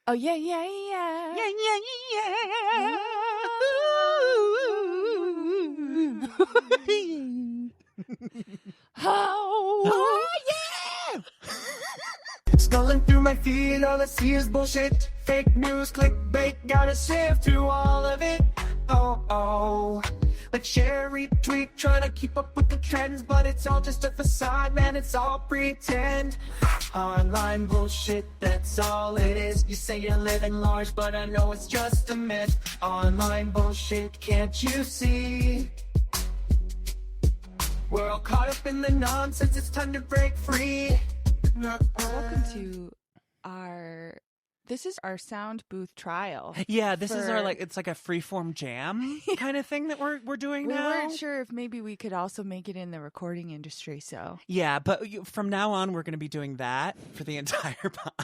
Oh, yeah, yeah, yeah. Yeah, yeah, yeah. Oh, yeah! Scrolling through my feed, all I see is bullshit. Fake news, clickbait, gotta sift through all of it. Oh. Like share, retweet, trying to keep up with the trends, but it's all just a facade, man, it's all pretend. Online bullshit, that's all it is. You say you're living large, but I know it's just a myth. Online bullshit, can't you see? We're all caught up in the nonsense, it's time to break free. welcome to this is our sound booth trial. Yeah, this is our it's like a freeform jam kind of thing that we're doing now. We weren't sure if maybe we could also make it in the recording industry, so. Yeah, but from now on, we're going to be doing that for the entire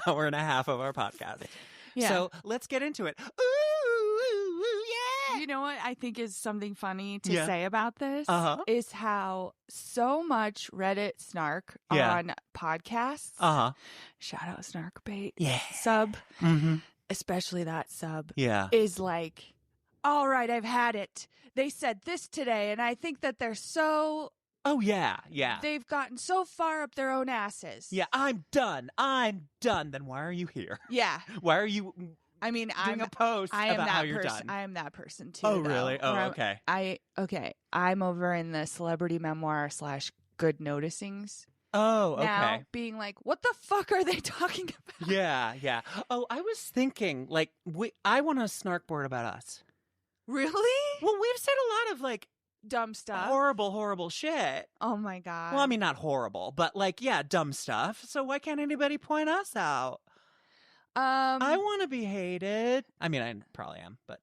hour and a half of our podcast. Yeah. So let's get into it. Ooh, yeah! You know what I think is something funny to Yeah. say about this is how so much Reddit snark on podcasts. Shout out Snarkbait. Yeah. Sub, Mm-hmm. especially that sub, Yeah. is like, all right, I've had it. They said this today, and I think that they're so... Oh, yeah. Yeah. They've gotten so far up their own asses. Yeah, I'm done. Then why are you here? Yeah. Why are you I mean, doing a post about how you're done? I am that person too. Oh, though, really? Oh, where okay. I'm over in the celebrity memoir / good noticings. Oh, okay. Now being like, what the fuck are they talking about? Yeah. Oh, I was thinking, I want a snark board about us. Really? Well, we've said a lot of, Dumb stuff. horrible shit. Oh my God. Well, I mean, not horrible, but, dumb stuff. So why can't anybody point us out? I want to be hated. I mean, I probably am, but...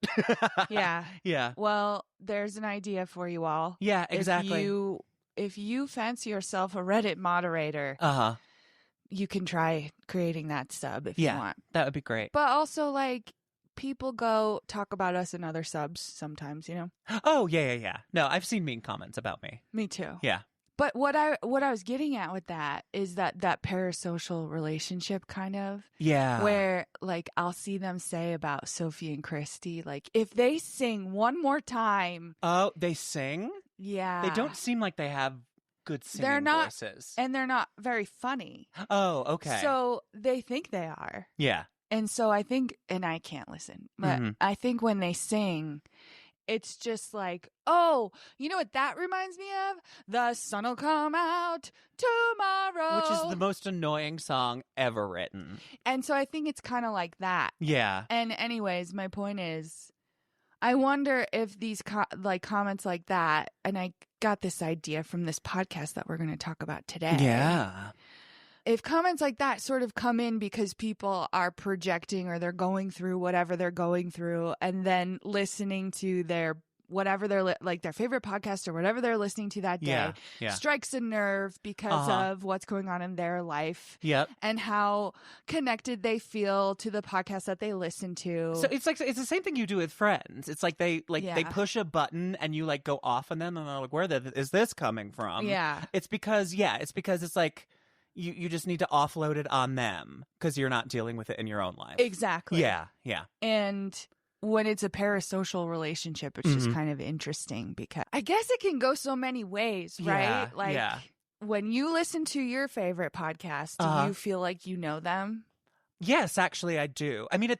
Yeah. Yeah. Well, there's an idea for you all. Yeah, exactly. If you fancy yourself a Reddit moderator, you can try creating that sub if you want. That would be great. But also, people go talk about us in other subs sometimes, you know? Oh, yeah. No, I've seen mean comments about me. Me too. Yeah. But what I was getting at with that is that parasocial relationship kind of. Yeah. Where, I'll see them say about Sophie and Christy, if they sing one more time. Oh, they sing? Yeah. They don't seem like they have good singing voices. And they're not very funny. Oh, okay. So they think they are. Yeah. And so I think, and I can't listen, but I think when they sing, it's just oh, you know what that reminds me of? The sun'll come out tomorrow. Which is the most annoying song ever written. And so I think it's kind of like that. Yeah. And anyways, my point is, I wonder if these comments like that, and I got this idea from this podcast that we're going to talk about today. Yeah. If comments like that sort of come in because people are projecting or they're going through whatever they're going through and then listening to their whatever their their favorite podcast or whatever they're listening to that day strikes a nerve because of what's going on in their life. Yep. And how connected they feel to the podcast that they listen to. So it's the same thing you do with friends. It's like they push a button and you go off on them and they're like, where is this coming from? Yeah. It's because it's like you just need to offload it on them because you're not dealing with it in your own life. Exactly. Yeah. And when it's a parasocial relationship, it's just kind of interesting because I guess it can go so many ways, right? When you listen to your favorite podcast, do you feel like you know them? Yes, actually, I do. I mean,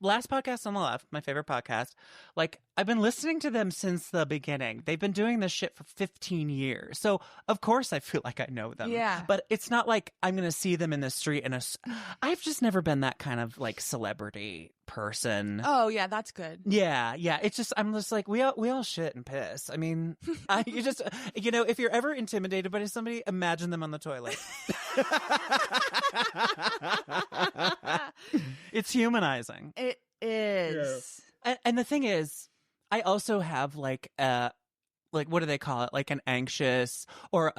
last podcast on the left, my favorite podcast, I've been listening to them since the beginning. They've been doing this shit for 15 years. So, of course, I feel like I know them. Yeah. But it's not like I'm going to see them in the street. I've just never been that kind of, celebrity person. Oh, yeah, that's good. Yeah. It's just, I'm just we all shit and piss. I mean, you just, if you're ever intimidated by somebody, imagine them on the toilet. It's humanizing. It is. Yeah. And the thing is, I also have what do they call it? An anxious or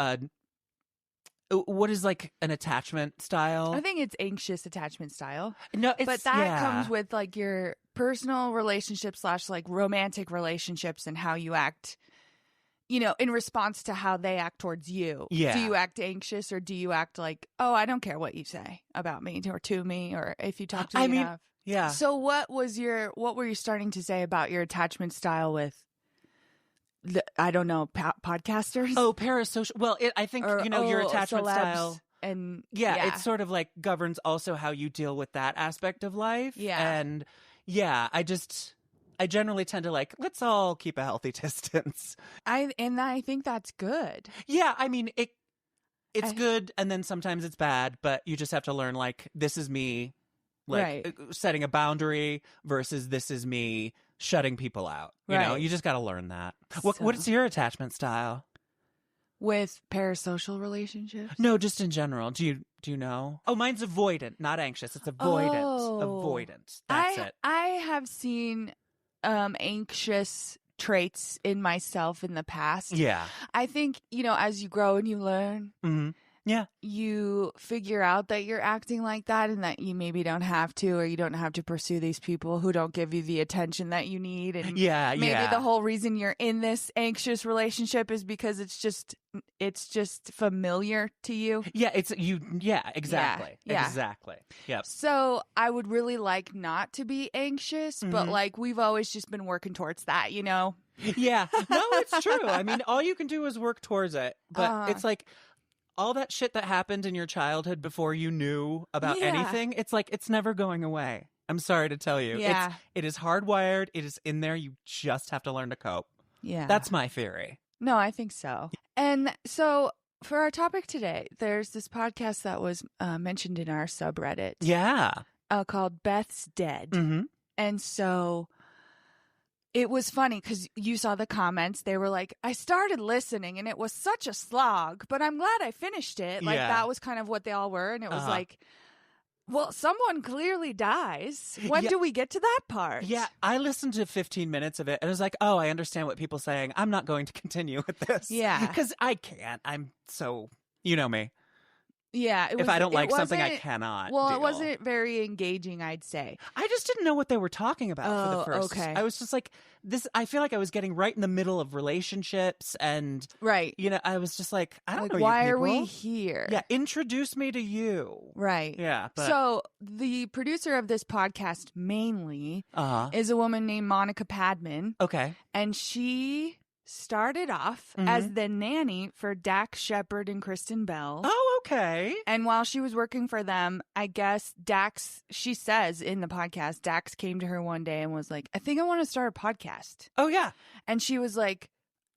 what is an attachment style? I think it's anxious attachment style. No, but that comes with your personal relationships / romantic relationships and how you act. In response to how they act towards you. Yeah. Do you act anxious or do you act oh, I don't care what you say about me or to me or if you talk to me enough? Yeah. So what were you starting to say about your attachment style with I don't know, podcasters? Oh, parasocial. Well, I think, your attachment celebs style. And Yeah, it sort of like governs also how you deal with that aspect of life. Yeah. And yeah, I generally tend to like, let's all keep a healthy distance. I think that's good. Yeah, I mean, it's good, and then sometimes it's bad, but you just have to learn, like, this is me, like, setting a boundary versus this is me shutting people out. You know, you just got to learn that. What's your attachment style? With parasocial relationships? No, just in general. Do you know? Oh, mine's avoidant, not anxious. It's avoidant. Avoidant. That's it. I have seen anxious traits in myself in the past. Yeah. I think, as you grow and you learn, yeah, you figure out that you're acting like that and that you maybe don't have to, or you don't have to pursue these people who don't give you the attention that you need. And maybe the whole reason you're in this anxious relationship is because it's just familiar to you. Yeah, exactly. Yeah. Exactly. Yep. So I would really like not to be anxious, but like we've always just been working towards that, Yeah. No, it's true. I mean, all you can do is work towards it. But it's like all that shit that happened in your childhood before you knew about anything, it's like it's never going away. I'm sorry to tell you. Yeah. It is hardwired. It is in there. You just have to learn to cope. Yeah. That's my theory. No, I think so. And so for our topic today, there's this podcast that was mentioned in our subreddit. Yeah. Called Beth's Dead. Mm-hmm. And so it was funny because you saw the comments. They were like, I started listening and it was such a slog, but I'm glad I finished it. Like that was kind of what they all were. And it was like, well, someone clearly dies. When do we get to that part? Yeah, I listened to 15 minutes of it and I was like, oh, I understand what people are saying. I'm not going to continue with this. Yeah. Because I can't. I'm so, you know me. Yeah. If I don't like something, I cannot. Well, it wasn't very engaging, I'd say. I just didn't know what they were talking about for the first. Okay. I was just like, I feel like I was getting right in the middle of relationships and, I was just like, I don't know why you are we people. here? Yeah, introduce me to you. Right. Yeah. But... So the producer of this podcast mainly is a woman named Monica Padman. Okay. And she started off as the nanny for Dax Shepard and Kristen Bell. Oh, okay. And while she was working for them, I guess she says in the podcast, Dax came to her one day and was like, I think I want to start a podcast. Oh, yeah. And she was like,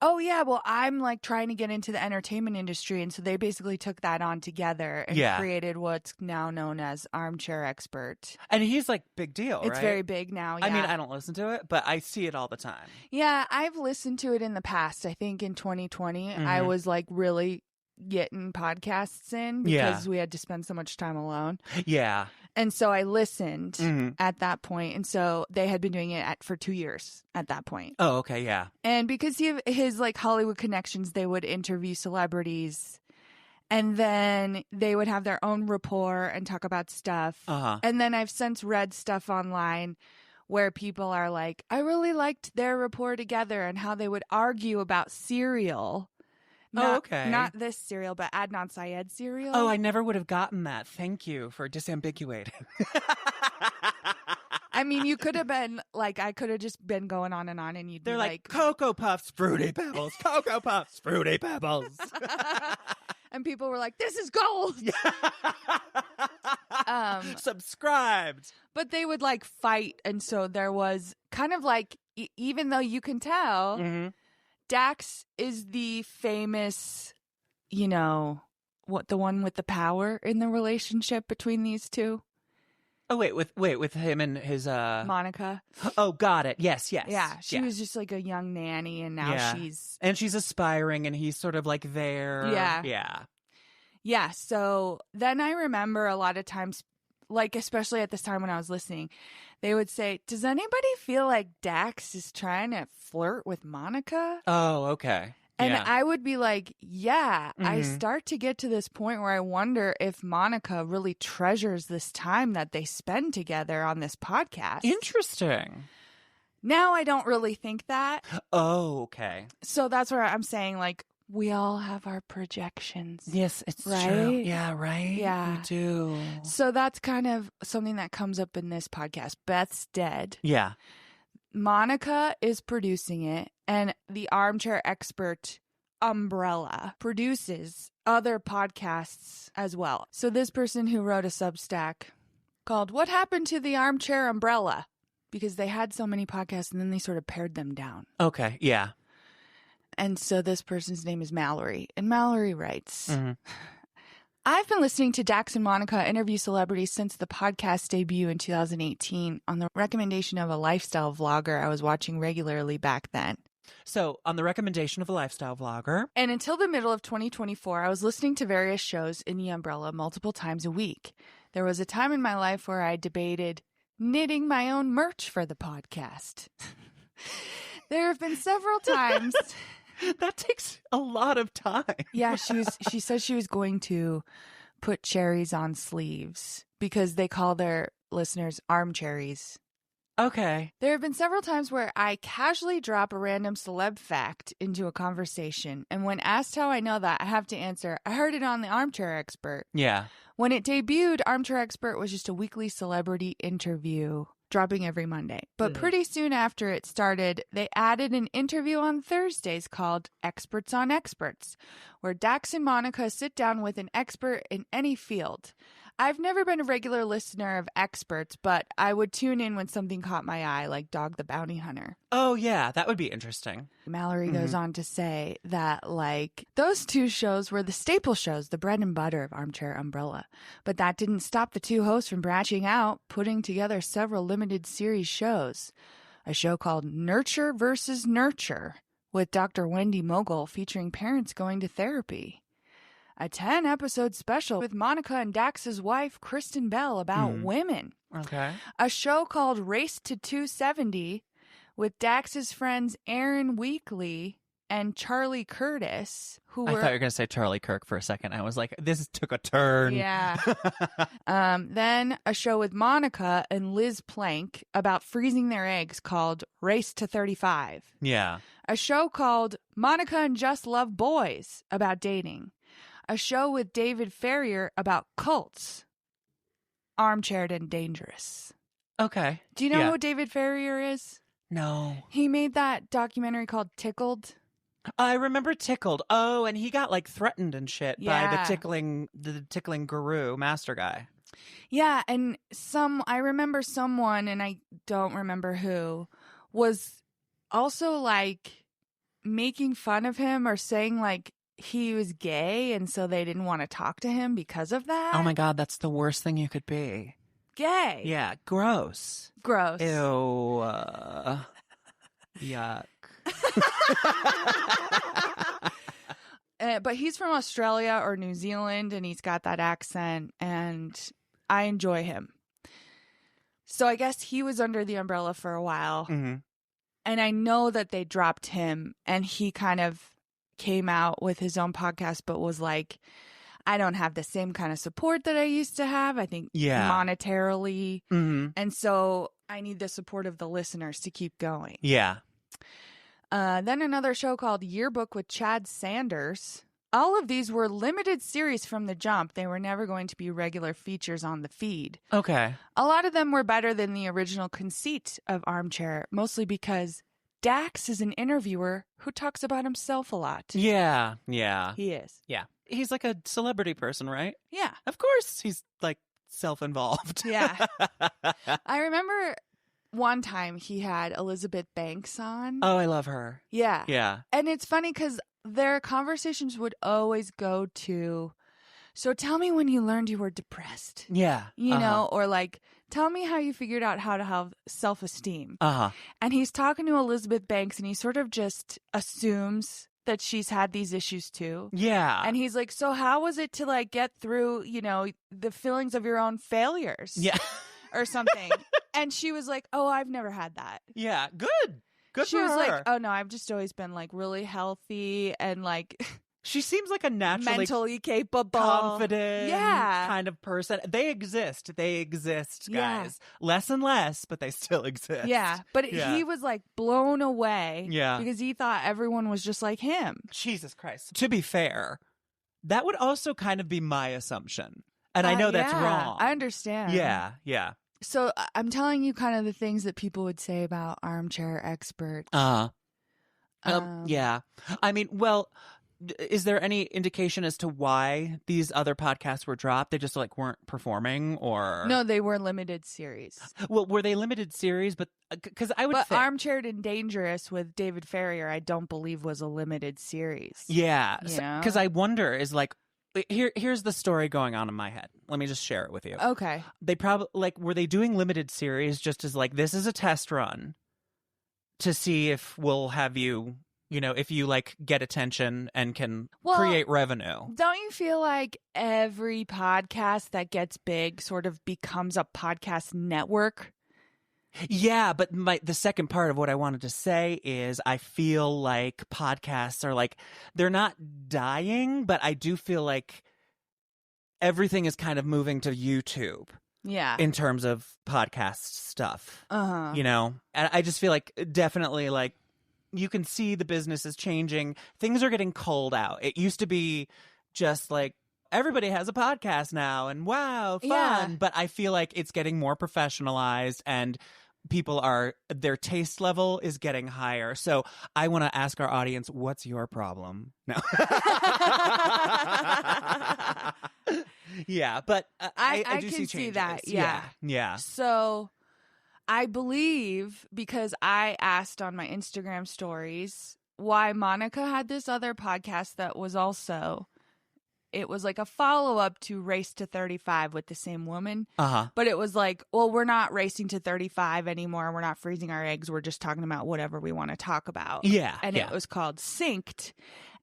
oh, yeah, well, I'm like trying to get into the entertainment industry. And so they basically took that on together and created what's now known as Armchair Expert. And he's like big deal, right? It's very big now, yeah. I mean, I don't listen to it, but I see it all the time. Yeah, I've listened to it in the past. I think in 2020, I was like really getting podcasts in because we had to spend so much time alone. Yeah. And so I listened at that point. And so they had been doing it for 2 years at that point. Oh, okay. Yeah. And because his like Hollywood connections, they would interview celebrities and then they would have their own rapport and talk about stuff. And then I've since read stuff online where people are like, I really liked their rapport together and how they would argue about cereal. Okay. Not this cereal, but Adnan Syed cereal. Oh, I never would have gotten that. Thank you for disambiguating. I mean, you could have been like, I could have just been going on and you'd They're be like Cocoa Puffs, Fruity Pebbles, Cocoa Puffs, Fruity Pebbles. And people were like, this is gold. Subscribed. But they would like fight. And so there was kind of like, even though you can tell, Dax is the famous, the one with the power in the relationship between these two. Oh, with him and his Monica. Oh, got it. Yes. Yeah, she was just like a young nanny, and now she's aspiring, and he's sort of like there. Yeah. So then I remember a lot of times, like especially at this time when I was listening, they would say, "Does anybody feel like Dax is trying to flirt with Monica?" Oh, okay. And I would be like, yeah, I start to get to this point where I wonder if Monica really treasures this time that they spend together on this podcast. Interesting. Now I don't really think that. Oh, okay. So that's where I'm saying, like, we all have our projections. Yes, it's Right? true. Yeah, right? Yeah. We do. So that's kind of something that comes up in this podcast. Beth's dead. Yeah. Monica is producing it, and the Armchair Expert umbrella produces other podcasts as well. So this person who wrote a Substack called What Happened to the Armchair Umbrella? Because they had so many podcasts and then they sort of pared them down. Okay. Yeah. And so this person's name is Mallory. And Mallory writes, Mm-hmm. I've been listening to Dax and Monica interview celebrities since the podcast debut in 2018 on the recommendation of a lifestyle vlogger I was watching regularly back then. So, on the recommendation of a lifestyle vlogger. And until the middle of 2024, I was listening to various shows in the umbrella multiple times a week. There was a time in my life where I debated knitting my own merch for the podcast. There have been several times. That takes a lot of time. Yeah, she said she was going to put cherries on sleeves because they call their listeners armcherries. Okay. There have been several times where I casually drop a random celeb fact into a conversation, and when asked how I know that, I have to answer, I heard it on the Armchair Expert. Yeah. When it debuted, Armchair Expert was just a weekly celebrity interview dropping every Monday. But pretty soon after it started, they added an interview on Thursdays called Experts on Experts, where Dax and Monica sit down with an expert in any field. I've never been a regular listener of Experts, but I would tune in when something caught my eye, like Dog the Bounty Hunter. Oh, yeah. That would be interesting. Mallory goes on to say that, like, those two shows were the staple shows, the bread and butter of Armchair Umbrella. But that didn't stop the two hosts from branching out, putting together several limited series shows. A show called Nurture versus Nurture with Dr. Wendy Mogul featuring parents going to therapy. A 10-episode special with Monica and Dax's wife, Kristen Bell, about women. Okay. A show called Race to 270 with Dax's friends Aaron Weekly and Charlie Curtis, who I were... thought you were going to say Charlie Kirk for a second. I was like, this took a turn. Yeah. Then a show with Monica and Liz Plank about freezing their eggs called Race to 35. Yeah. A show called Monica and Just Love Boys about dating. A show with David Ferrier about cults. Armchaired and Dangerous. Okay. Do you know Yeah. who David Ferrier is? No. He made that documentary called Tickled. I remember Tickled. Oh, and he got like threatened and shit by Yeah. the tickling guru, master guy. Yeah, and I remember someone, and I don't remember who, was also like making fun of him or saying like he was gay, and so they didn't want to talk to him because of that. Oh my God, that's the worst thing you could be. Gay. Yeah, gross. Gross. Ew. Yuck. But he's from Australia or New Zealand, and he's got that accent, and I enjoy him. So I guess he was under the umbrella for a while, Mm-hmm. and I know that they dropped him, and he kind of came out with his own podcast, but was like, I don't have the same kind of support that I used to have, I think, monetarily. Mm-hmm. And so I need the support of the listeners to keep going. Yeah. Then another show called Yearbook with Chad Sanders. All of these were limited series from the jump. They were never going to be regular features on the feed. Okay. A lot of them were better than the original conceit of Armchair, mostly because Dax is an interviewer who talks about himself a lot. Yeah. Yeah. He is. Yeah. He's like a celebrity person, right? Yeah. Of course. He's like self-involved. Yeah. I remember one time he had Elizabeth Banks on. Oh, I love her. Yeah. Yeah. And it's funny because their conversations would always go to, so tell me when you learned you were depressed. Yeah. You know, or like, tell me how you figured out how to have self-esteem. Uh-huh. And he's talking to Elizabeth Banks, and he sort of just assumes that she's had these issues too. Yeah. And he's like, so how was it to like get through, you know, the feelings of your own failures? Yeah. Or something. And she was like, oh, I've never had that. Yeah. Good. Good She for was her. like, oh no, I've just always been like really healthy and like She seems like a naturally mentally capable, confident yeah, kind of person. They exist, guys. Yeah. Less and less, but they still exist. yeah. But Yeah. he was like blown away, Yeah. because he thought everyone was just like him. Jesus Christ. To be fair, that would also kind of be my assumption. And I know that's yeah, wrong. I understand. Yeah. So I'm telling you kind of the things that people would say about Armchair Expert. Yeah. I mean, well, is there any indication as to why these other podcasts were dropped? They just like weren't performing, or No, they were limited series. Well, were they limited series? But because I would But think, Armchaired and Dangerous with David Farrier, I don't believe was a limited series. yeah, You know? because I wonder is like. Here's the story going on in my head. Let me just share it with you. Okay. They probably like were they doing limited series just as like this is a test run to see if we'll have you, if you like get attention and can create revenue. Don't you feel like every podcast that gets big sort of becomes a podcast network? Yeah, but the second part of what I wanted to say is I feel like podcasts are like, they're not dying, but I do feel like everything is kind of moving to YouTube. Yeah. In terms of podcast stuff. Uh-huh. And I just feel like definitely like you can see the business is changing. Things are getting culled out. It used to be just like, everybody has a podcast now and wow, fun. Yeah. But I feel like it's getting more professionalized and their taste level is getting higher. So I want to ask our audience, what's your problem? No. Yeah, but I do can see see that. changes. Yeah. So I believe, because I asked on my Instagram stories why Monica had this other podcast that was also, it was like a follow-up to Race to 35 with the same woman. Uh-huh. But it was like, well, we're not racing to 35 anymore. We're not freezing our eggs. We're just talking about whatever we want to talk about. Yeah. And it was called Synced.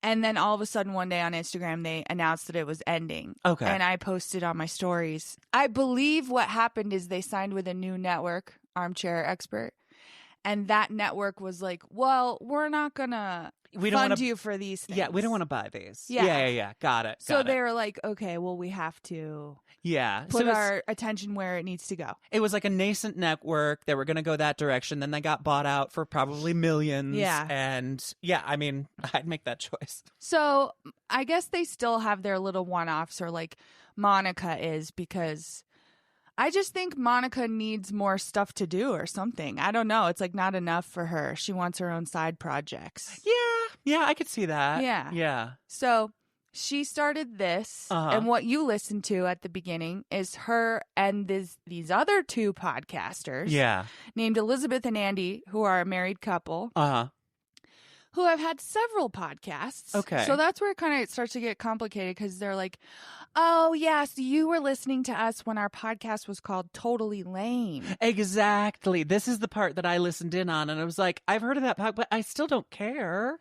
And then all of a sudden one day on Instagram, they announced that it was ending. Okay. And I posted on my stories. I believe what happened is they signed with a new network, Armchair Expert. And that network was like, well, we're not going to fund you for these things. Yeah, we don't want to buy these. Yeah. Yeah. Got it. So they were like, okay, well, we have to put our attention where it needs to go. It was like a nascent network. They were going to go that direction. Then they got bought out for probably millions. Yeah. And yeah, I mean, I'd make that choice. So I guess they still have their little one-offs, or like Monica is, because I just think Monica needs more stuff to do or something. I don't know. It's like not enough for her. She wants her own side projects. Yeah, I could see that. Yeah. So she started this, and what you listened to at the beginning is her and these other two podcasters named Elizabeth and Andy, who are a married couple. Who have had several podcasts. Okay. So that's where it kind of starts to get complicated, because they're like, oh, yeah, so you were listening to us when our podcast was called Totally Lame. Exactly. This is the part that I listened in on, and I was like, I've heard of that podcast, but I still don't care.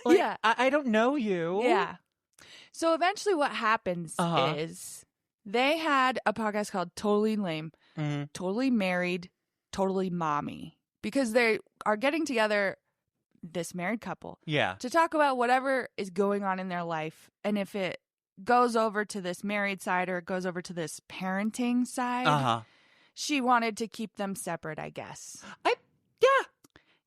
Like, yeah. I don't know you. Yeah. So eventually what happens is they had a podcast called Totally Lame, Totally Married, Totally Mommy, because they are getting together, this married couple, to talk about whatever is going on in their life. And if it goes over to this married side or it goes over to this parenting side, she wanted to keep them separate, I guess.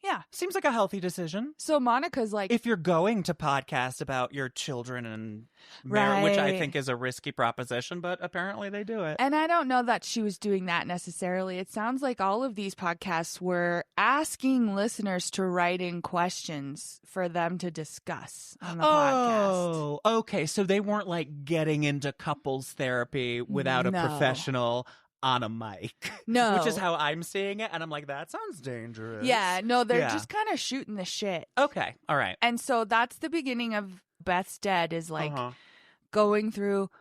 Yeah. Seems like a healthy decision. So Monica's like, if you're going to podcast about your children and marriage, which I think is a risky proposition, but apparently they do it. And I don't know that she was doing that necessarily. It sounds like all of these podcasts were asking listeners to write in questions for them to discuss on the podcast. Oh, okay. So they weren't like getting into couples therapy without a professional on a mic. No. Which is how I'm seeing it. And I'm like, that sounds dangerous. Yeah, no, they're just kind of shooting the shit. Okay. All right. And so that's the beginning of Beth's Dead, is like going through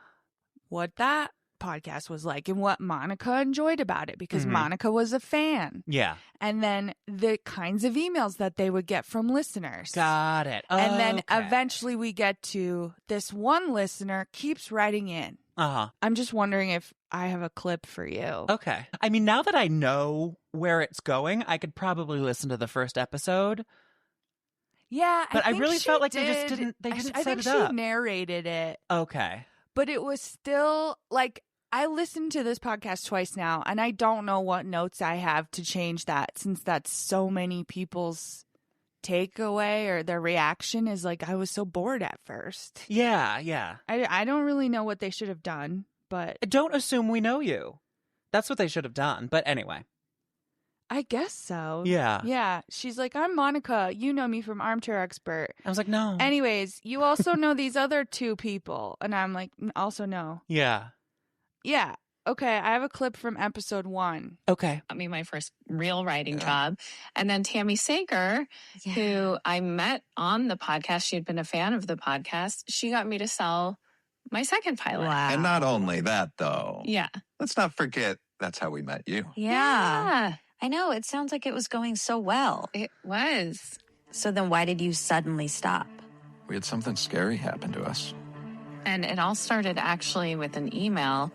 what that podcast was like and what Monica enjoyed about it, because Monica was a fan. Yeah. And then the kinds of emails that they would get from listeners. Got it. And then eventually we get to this one listener keeps writing in. I'm just wondering if I have a clip for you. Okay. I mean, now that I know where it's going, I could probably listen to the first episode. Yeah, But I think really she felt like they just did. didn't. They didn't I set think it she up. narrated it, Okay. but it was still like I listened to this podcast twice now, and I don't know what notes I have to change that since that's so many people's takeaway or their reaction is like I was so bored at first. Yeah, yeah. I don't really know what they should have done, but Don't assume we know you. That's what they should have done. But anyway. I guess so. Yeah. Yeah. She's like, I'm Monica. You know me from Armchair Expert. I was like, no. Anyways, you also know these other two people. And I'm like, also no. Yeah. Yeah. Okay. I have a clip from episode 1. Okay. Got me my first real writing job. And then Tammy Sager, who I met on the podcast, she had been a fan of the podcast. She got me to sell my second pilot. Wow. And not only that, though. Yeah. Let's not forget that's how we met you. Yeah. I know. It sounds like it was going so well. It was. So then why did you suddenly stop? We had something scary happen to us. And it all started actually with an email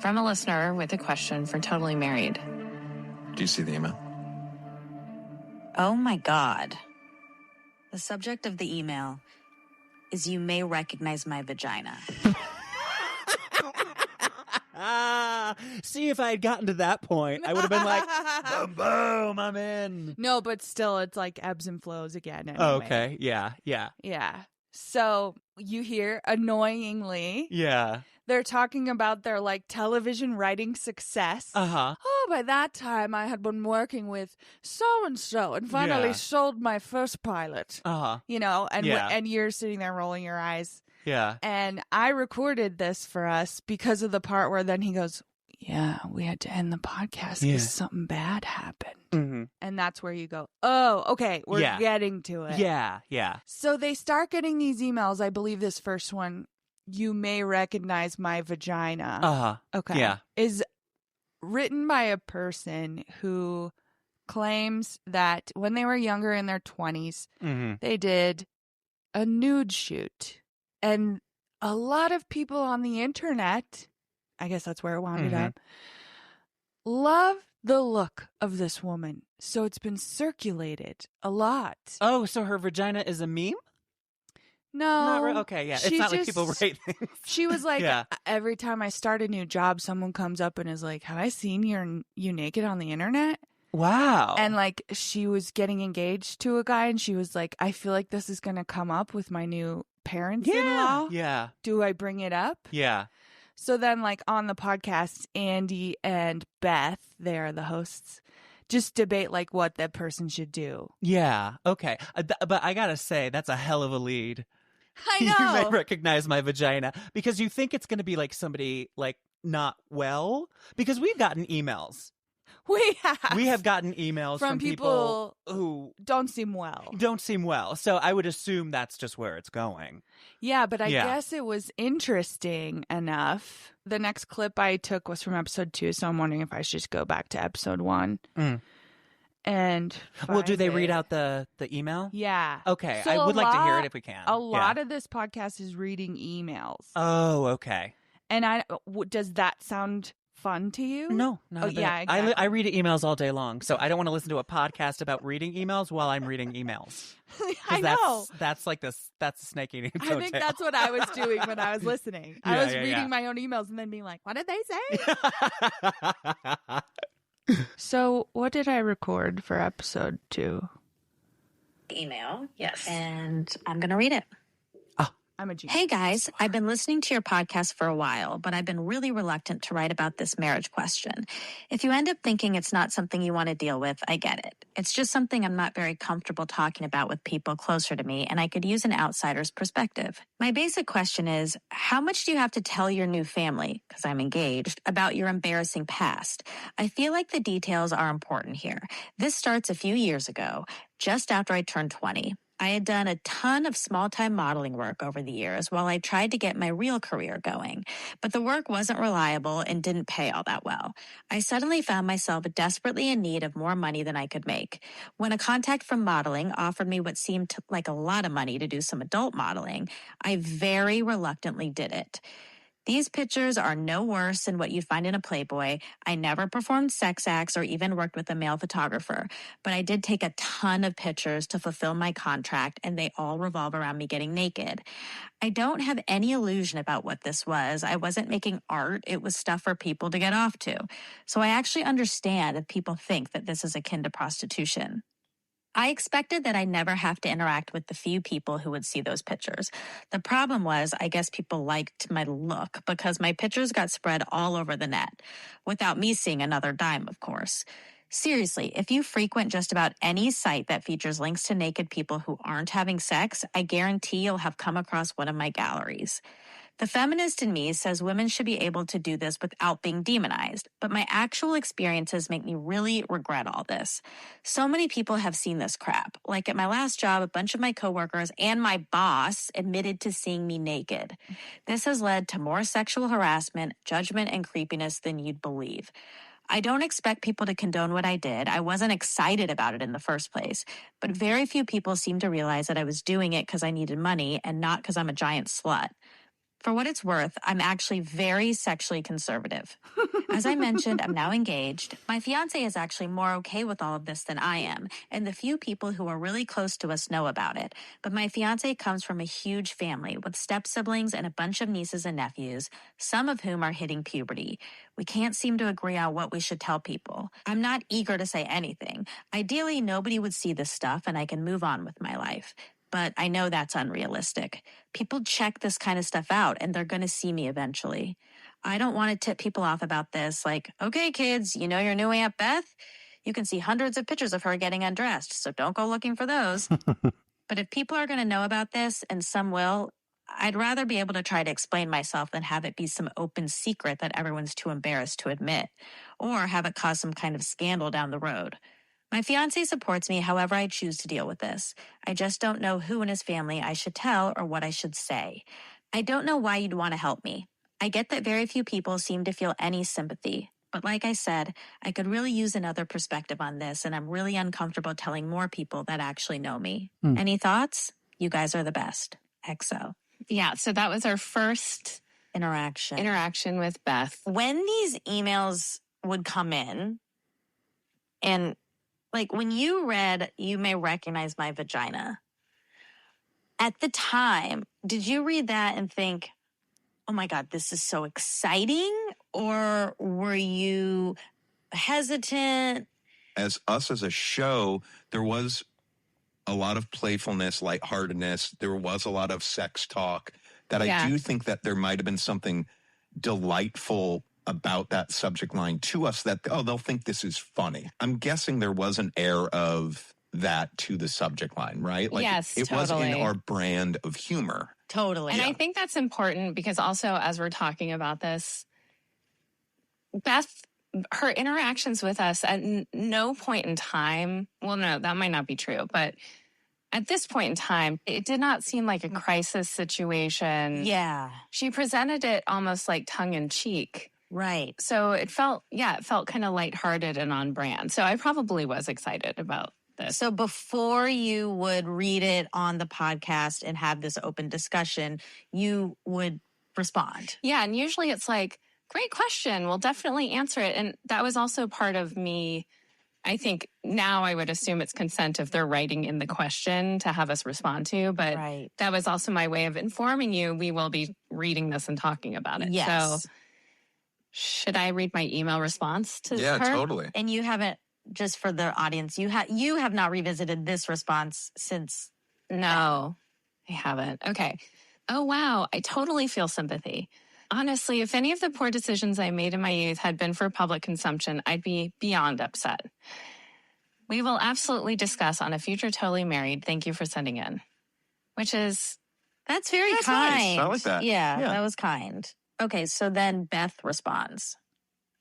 from a listener with a question for Totally Married. Do you see the email? Oh my God. The subject of the email is you may recognize my vagina. See, if I had gotten to that point, I would have been like, boom, boom, I'm in. No, but still, it's like ebbs and flows again. Anyway. Oh, okay. Yeah. Yeah. Yeah. So you hear, annoyingly, Yeah. they're talking about their like television writing success. Uh-huh. Oh, by that time I had been working with so-and-so and finally Yeah. sold my first pilot. Uh-huh. You know, and Yeah. and you're sitting there rolling your eyes. Yeah. And I recorded this for us because of the part where then he goes, yeah, we had to end the podcast because Yeah. something bad happened. Mm-hmm. And that's where you go, oh, okay, we're Yeah. getting to it. Yeah. Yeah. So they start getting these emails. I believe this first one, you may recognize my vagina. Uh-huh. Okay. Yeah. Is written by a person who claims that when they were younger in their 20s, Mm-hmm. they did a nude shoot. And a lot of people on the internet, I guess that's where it wound Mhm. up, love the look of this woman. So it's been circulated a lot. Oh, so her vagina is a meme? No. Not okay, yeah. It's she not like people just- write things. She was like, Yeah. every time I start a new job, someone comes up and is like, have I seen you naked on the internet? Wow. And like she was getting engaged to a guy and she was like, I feel like this is going to come up with my new parents-in-law. Yeah. Do I bring it up? Yeah. So then like on the podcast, Andy and Beth, they are the hosts, just debate like what that person should do. Yeah. Okay. But I gotta say, that's a hell of a lead. I You may know. recognize my vagina because you think it's going to be like somebody like not well, because we've gotten emails. We have gotten emails from people who don't seem well. don't seem well. So I would assume that's just where it's going. Yeah, but I Yeah. guess it was interesting enough. The next clip I took was from episode 2, so I'm wondering if I should just go back to episode 1. Mm. And Well, do find they it. read out the email? Yeah. Okay. So I would like to hear lot- it if we can. A lot of this podcast is reading emails. Oh, okay. And does that sound fun to you? No, not Oh, a bit. yeah, exactly. I read emails all day long, so I don't want to listen to a podcast about reading emails while I'm reading emails. I know. That's like this. That's a snake eating its I own think tail. that's what I was doing when I was listening. I Yeah, was yeah, reading yeah. my own emails and then being like, what did they say? So what did I record for episode 2? Email. Yes. And I'm going to read it. I'm a genius. Hey guys, I've been listening to your podcast for a while, but I've been really reluctant to write about this marriage question. If you end up thinking it's not something you want to deal with, I get it. It's just something I'm not very comfortable talking about with people closer to me, and I could use an outsider's perspective. My basic question is, how much do you have to tell your new family, because I'm engaged, about your embarrassing past? I feel like the details are important here. This starts a few years ago, just after I turned 20. I had done a ton of small-time modeling work over the years while I tried to get my real career going, but the work wasn't reliable and didn't pay all that well. I suddenly found myself desperately in need of more money than I could make. When a contact from modeling offered me what seemed like a lot of money to do some adult modeling, I very reluctantly did it. These pictures are no worse than what you'd find in a Playboy. I never performed sex acts or even worked with a male photographer, but I did take a ton of pictures to fulfill my contract, and they all revolve around me getting naked. I don't have any illusion about what this was. I wasn't making art. It was stuff for people to get off to. So I actually understand if people think that this is akin to prostitution. I expected that I'd never have to interact with the few people who would see those pictures. The problem was, I guess people liked my look because my pictures got spread all over the net, without me seeing another dime, of course. Seriously, if you frequent just about any site that features links to naked people who aren't having sex, I guarantee you'll have come across one of my galleries. The feminist in me says women should be able to do this without being demonized, but my actual experiences make me really regret all this. So many people have seen this crap. Like at my last job, a bunch of my coworkers and my boss admitted to seeing me naked. This has led to more sexual harassment, judgment, and creepiness than you'd believe. I don't expect people to condone what I did. I wasn't excited about it in the first place, but very few people seem to realize that I was doing it because I needed money and not because I'm a giant slut. For what it's worth, I'm actually very sexually conservative. As I mentioned, I'm now engaged. My fiance is actually more okay with all of this than I am, and the few people who are really close to us know about it. But my fiance comes from a huge family with step-siblings and a bunch of nieces and nephews, some of whom are hitting puberty. We can't seem to agree on what we should tell people. I'm not eager to say anything. Ideally, nobody would see this stuff and I can move on with my life. But I know that's unrealistic. People check this kind of stuff out, and they're going to see me eventually. I don't want to tip people off about this, like, okay, kids, you know your new Aunt Beth? You can see hundreds of pictures of her getting undressed, so don't go looking for those. But if people are going to know about this, and some will, I'd rather be able to try to explain myself than have it be some open secret that everyone's too embarrassed to admit, or have it cause some kind of scandal down the road. My fiancé supports me however I choose to deal with this. I just don't know who in his family I should tell or what I should say. I don't know why you'd want to help me. I get that very few people seem to feel any sympathy. But like I said, I could really use another perspective on this, and I'm really uncomfortable telling more people that actually know me. Any thoughts? You guys are the best. XO. Yeah, so that was our first Interaction with Beth. When these emails would come in, and like when you read, "You may recognize my vagina," at the time, did you read that and think, oh my God, this is so exciting? Or were you hesitant? As a show, there was a lot of playfulness, lightheartedness. There was a lot of sex talk that I do think that there might have been something delightful about that subject line to us that, they'll think this is funny. I'm guessing there was an air of that to the subject line, right? Like, yes, it was in our brand of humor. Totally. And I think that's important because also as we're talking about this, Beth, her interactions with us at no point in time, well, no, that might not be true, but at this point in time, it did not seem like a crisis situation. Yeah. She presented it almost like tongue in cheek. Right. So it felt kind of lighthearted and on brand. So I probably was excited about this. So before you would read it on the podcast and have this open discussion, you would respond. Yeah. And usually it's like, great question. We'll definitely answer it. And that was also part of me. I think now I would assume it's consent if they're writing in the question to have us respond to. But that was also my way of informing you. We will be reading this and talking about it. Yes. So should I read my email response to her? Yeah, totally. And you haven't, just for the audience, you have not revisited this response since. No, I haven't. Okay. Oh, wow. I totally feel sympathy. Honestly, if any of the poor decisions I made in my youth had been for public consumption, I'd be beyond upset. We will absolutely discuss on a future Totally Married. Thank you for sending in. Which is... That's very kind. Nice. I like that. Yeah, that was kind. Okay, so then Beth responds.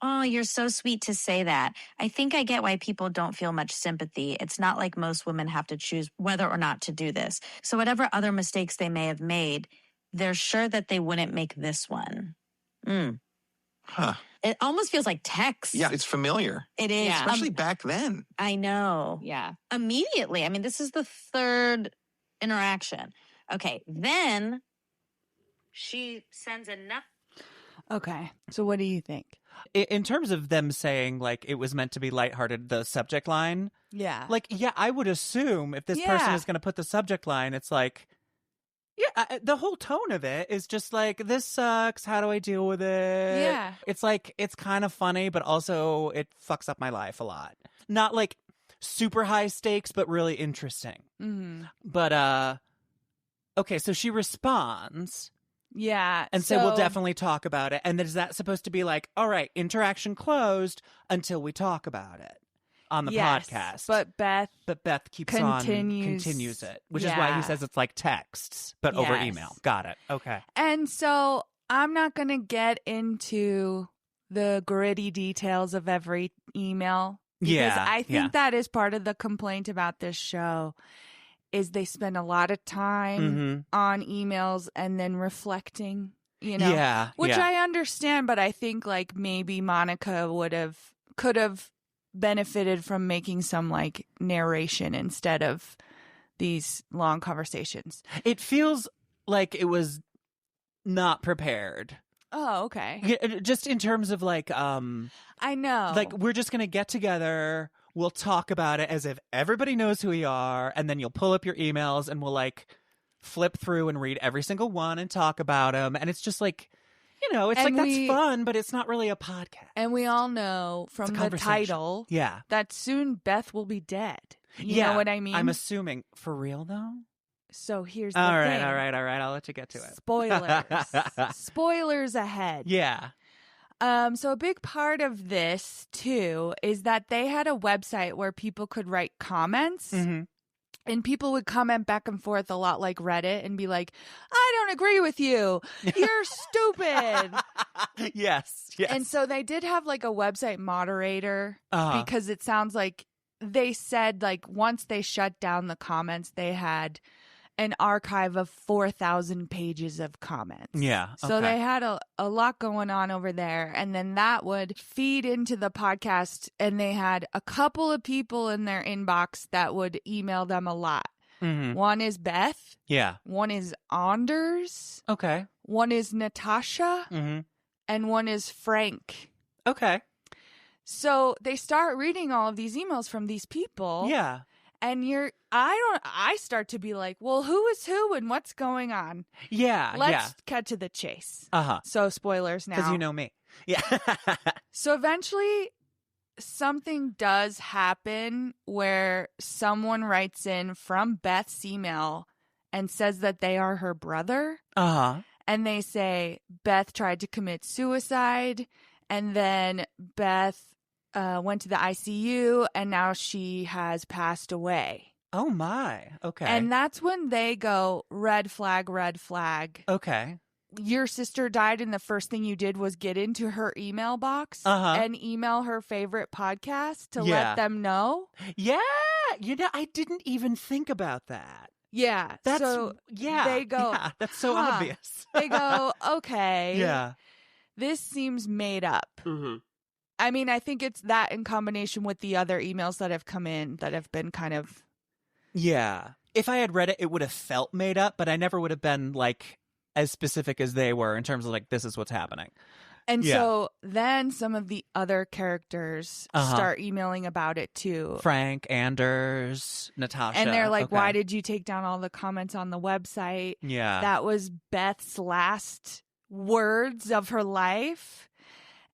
Oh, you're so sweet to say that. I think I get why people don't feel much sympathy. It's not like most women have to choose whether or not to do this. So whatever other mistakes they may have made, they're sure that they wouldn't make this one. Huh. It almost feels like text. Yeah, it's familiar. It is. Yeah. Especially back then. I know. Yeah. Immediately. I mean, this is the third interaction. Okay, then she sends Okay. So what do you think? In terms of them saying, like, it was meant to be lighthearted, the subject line, Yeah. like, yeah, I would assume if this person is going to put the subject line, it's like, the whole tone of it is just like, this sucks. How do I deal with it? Yeah. It's like, it's kind of funny, but also it fucks up my life a lot. Not like super high stakes, but really interesting. Mm-hmm. But, okay, so she responds. Yeah. And so we'll definitely talk about it. And is that supposed to be like, all right, interaction closed until we talk about it on the podcast? But Beth continues it, which is why he says it's like texts, but over email. Got it. Okay. And so I'm not going to get into the gritty details of every email. Because I think that is part of the complaint about this show. Is they spend a lot of time on emails and then reflecting, which I understand, but I think like maybe Monica could have benefited from making some like narration instead of these long conversations. It feels like it was not prepared. Oh, okay. Yeah, just in terms of like, I know. Like, we're just going to get together. We'll talk about it as if everybody knows who we are, and then you'll pull up your emails and we'll like flip through and read every single one and talk about them. And it's just like, it's like that's fun, but it's not really a podcast. And we all know from the title that soon Beth will be dead. You know what I mean? I'm assuming. For real, though? So here's the thing. All right. I'll let you get to it. Spoilers. Spoilers ahead. Yeah. So a big part of this, too, is that they had a website where people could write comments. Mm-hmm. And people would comment back and forth a lot like Reddit and be like, I don't agree with you. You're stupid. Yes. And so they did have like a website moderator because it sounds like they said like once they shut down the comments, they had an archive of 4,000 pages of comments. Yeah. So they had a lot going on over there. And then that would feed into the podcast. And they had a couple of people in their inbox that would email them a lot. Mm-hmm. One is Beth. Yeah. One is Anders. Okay. One is Natasha. Mm-hmm. And one is Frank. Okay. So they start reading all of these emails from these people. Yeah. And I start to be like, well, who is who and what's going on? Yeah. Let's cut to the chase. So spoilers now. Because you know me. Yeah. So eventually something does happen where someone writes in from Beth's email and says that they are her brother. And they say Beth tried to commit suicide. And then Beth went to the ICU, and now she has passed away. Oh, my. Okay. And that's when they go, red flag, red flag. Okay. Your sister died, and the first thing you did was get into her email box and email her favorite podcast to let them know. Yeah. I didn't even think about that. Yeah. That's, they go, that's so obvious. They go, okay. Yeah. This seems made up. Mm-hmm. I mean, I think it's that in combination with the other emails that have come in that have been kind of... Yeah. If I had read it, it would have felt made up, but I never would have been, like, as specific as they were in terms of, like, this is what's happening. And so then some of the other characters start emailing about it, too. Frank, Anders, Natasha. And they're like, why did you take down all the comments on the website? Yeah. That was Beth's last words of her life.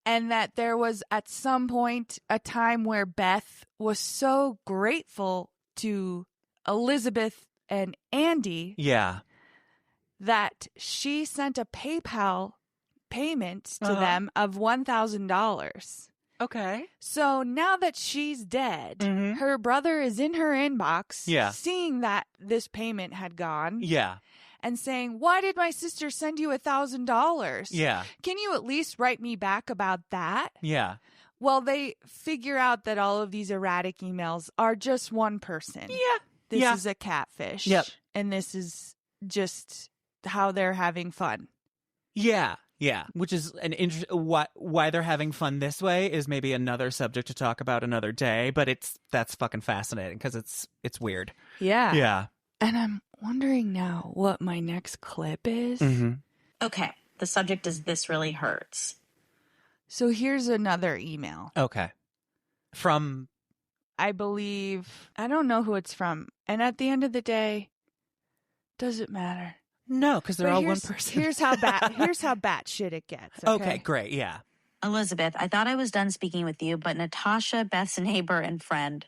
And that there was at some point a time where Beth was so grateful to Elizabeth and Andy that she sent a PayPal payment to them of $1,000. Okay. So now that she's dead, her brother is in her inbox seeing that this payment had gone. Yeah. And saying, why did my sister send you $1,000? Yeah. Can you at least write me back about that? Yeah. Well, they figure out that all of these erratic emails are just one person. Yeah. This is a catfish. Yep. And this is just how they're having fun. Yeah. Yeah. Which is why they're having fun this way is maybe another subject to talk about another day, but that's fucking fascinating because it's weird. Yeah. Yeah. And I'm wondering now what my next clip is. Okay, The subject is "This really hurts." So here's another email. Okay. From, I believe, I don't know who it's from. And at the end of the day, doesn't matter. no, because they're But all one here's- person. Here's how batshit it gets. Okay, great. Yeah. Elizabeth, I thought I was done speaking with you, but Natasha, Beth's neighbor and friend,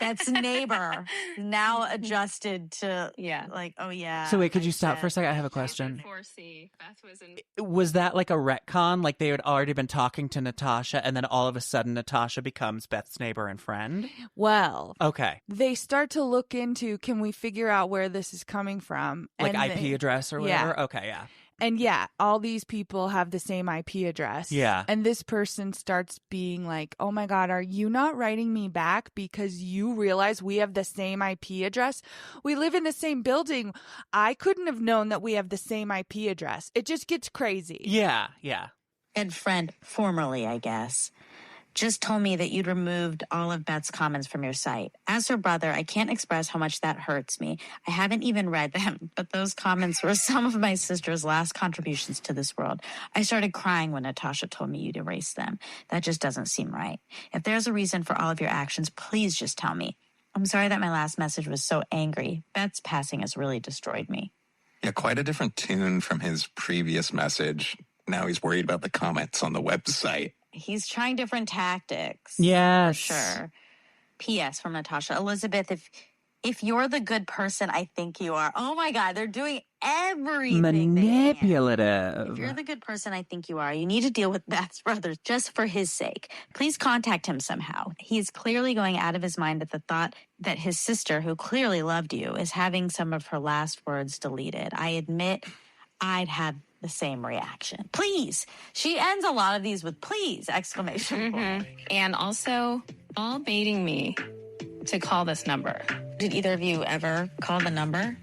Beth's neighbor, now adjusted to like, oh yeah. So wait, could you stop for a second? I have a question. 4C. Beth was in. Was that like a retcon? Like they had already been talking to Natasha and then all of a sudden Natasha becomes Beth's neighbor and friend? Well, Okay. they start to look into, can we figure out where this is coming from? Like And IP they- address or whatever? Okay, yeah. And yeah, all these people have the same IP address. Yeah. And this person starts being like, oh my God, are you not writing me back because you realize we have the same IP address? We live in the same building. I couldn't have known that we have the same IP address. It just gets crazy. Yeah, yeah. and friend, formerly, I guess, just told me that you'd removed all of Beth's comments from your site. As her brother, I can't express how much that hurts me. I haven't even read them, but those comments were some of my sister's last contributions to this world. I started crying when Natasha told me you'd erase them. That just doesn't seem right. If there's a reason for all of your actions, please just tell me. I'm sorry that my last message was so angry. Beth's passing has really destroyed me. Yeah, quite a different tune from his previous message. Now he's worried about the comments on the website. He's trying different tactics. Yes. For sure. P.S. from Natasha. Elizabeth, if you're the good person I think you are. Oh my God, they're doing everything. Manipulative. If you're the good person I think you are, you need to deal with Beth's brother just for his sake. Please contact him somehow. He is clearly going out of his mind at the thought that his sister, who clearly loved you, is having some of her last words deleted. I admit I'd have the same reaction. Please. She ends a lot of these with please, exclamation point. And also, all baiting me to call this number. Did either of you ever call the number?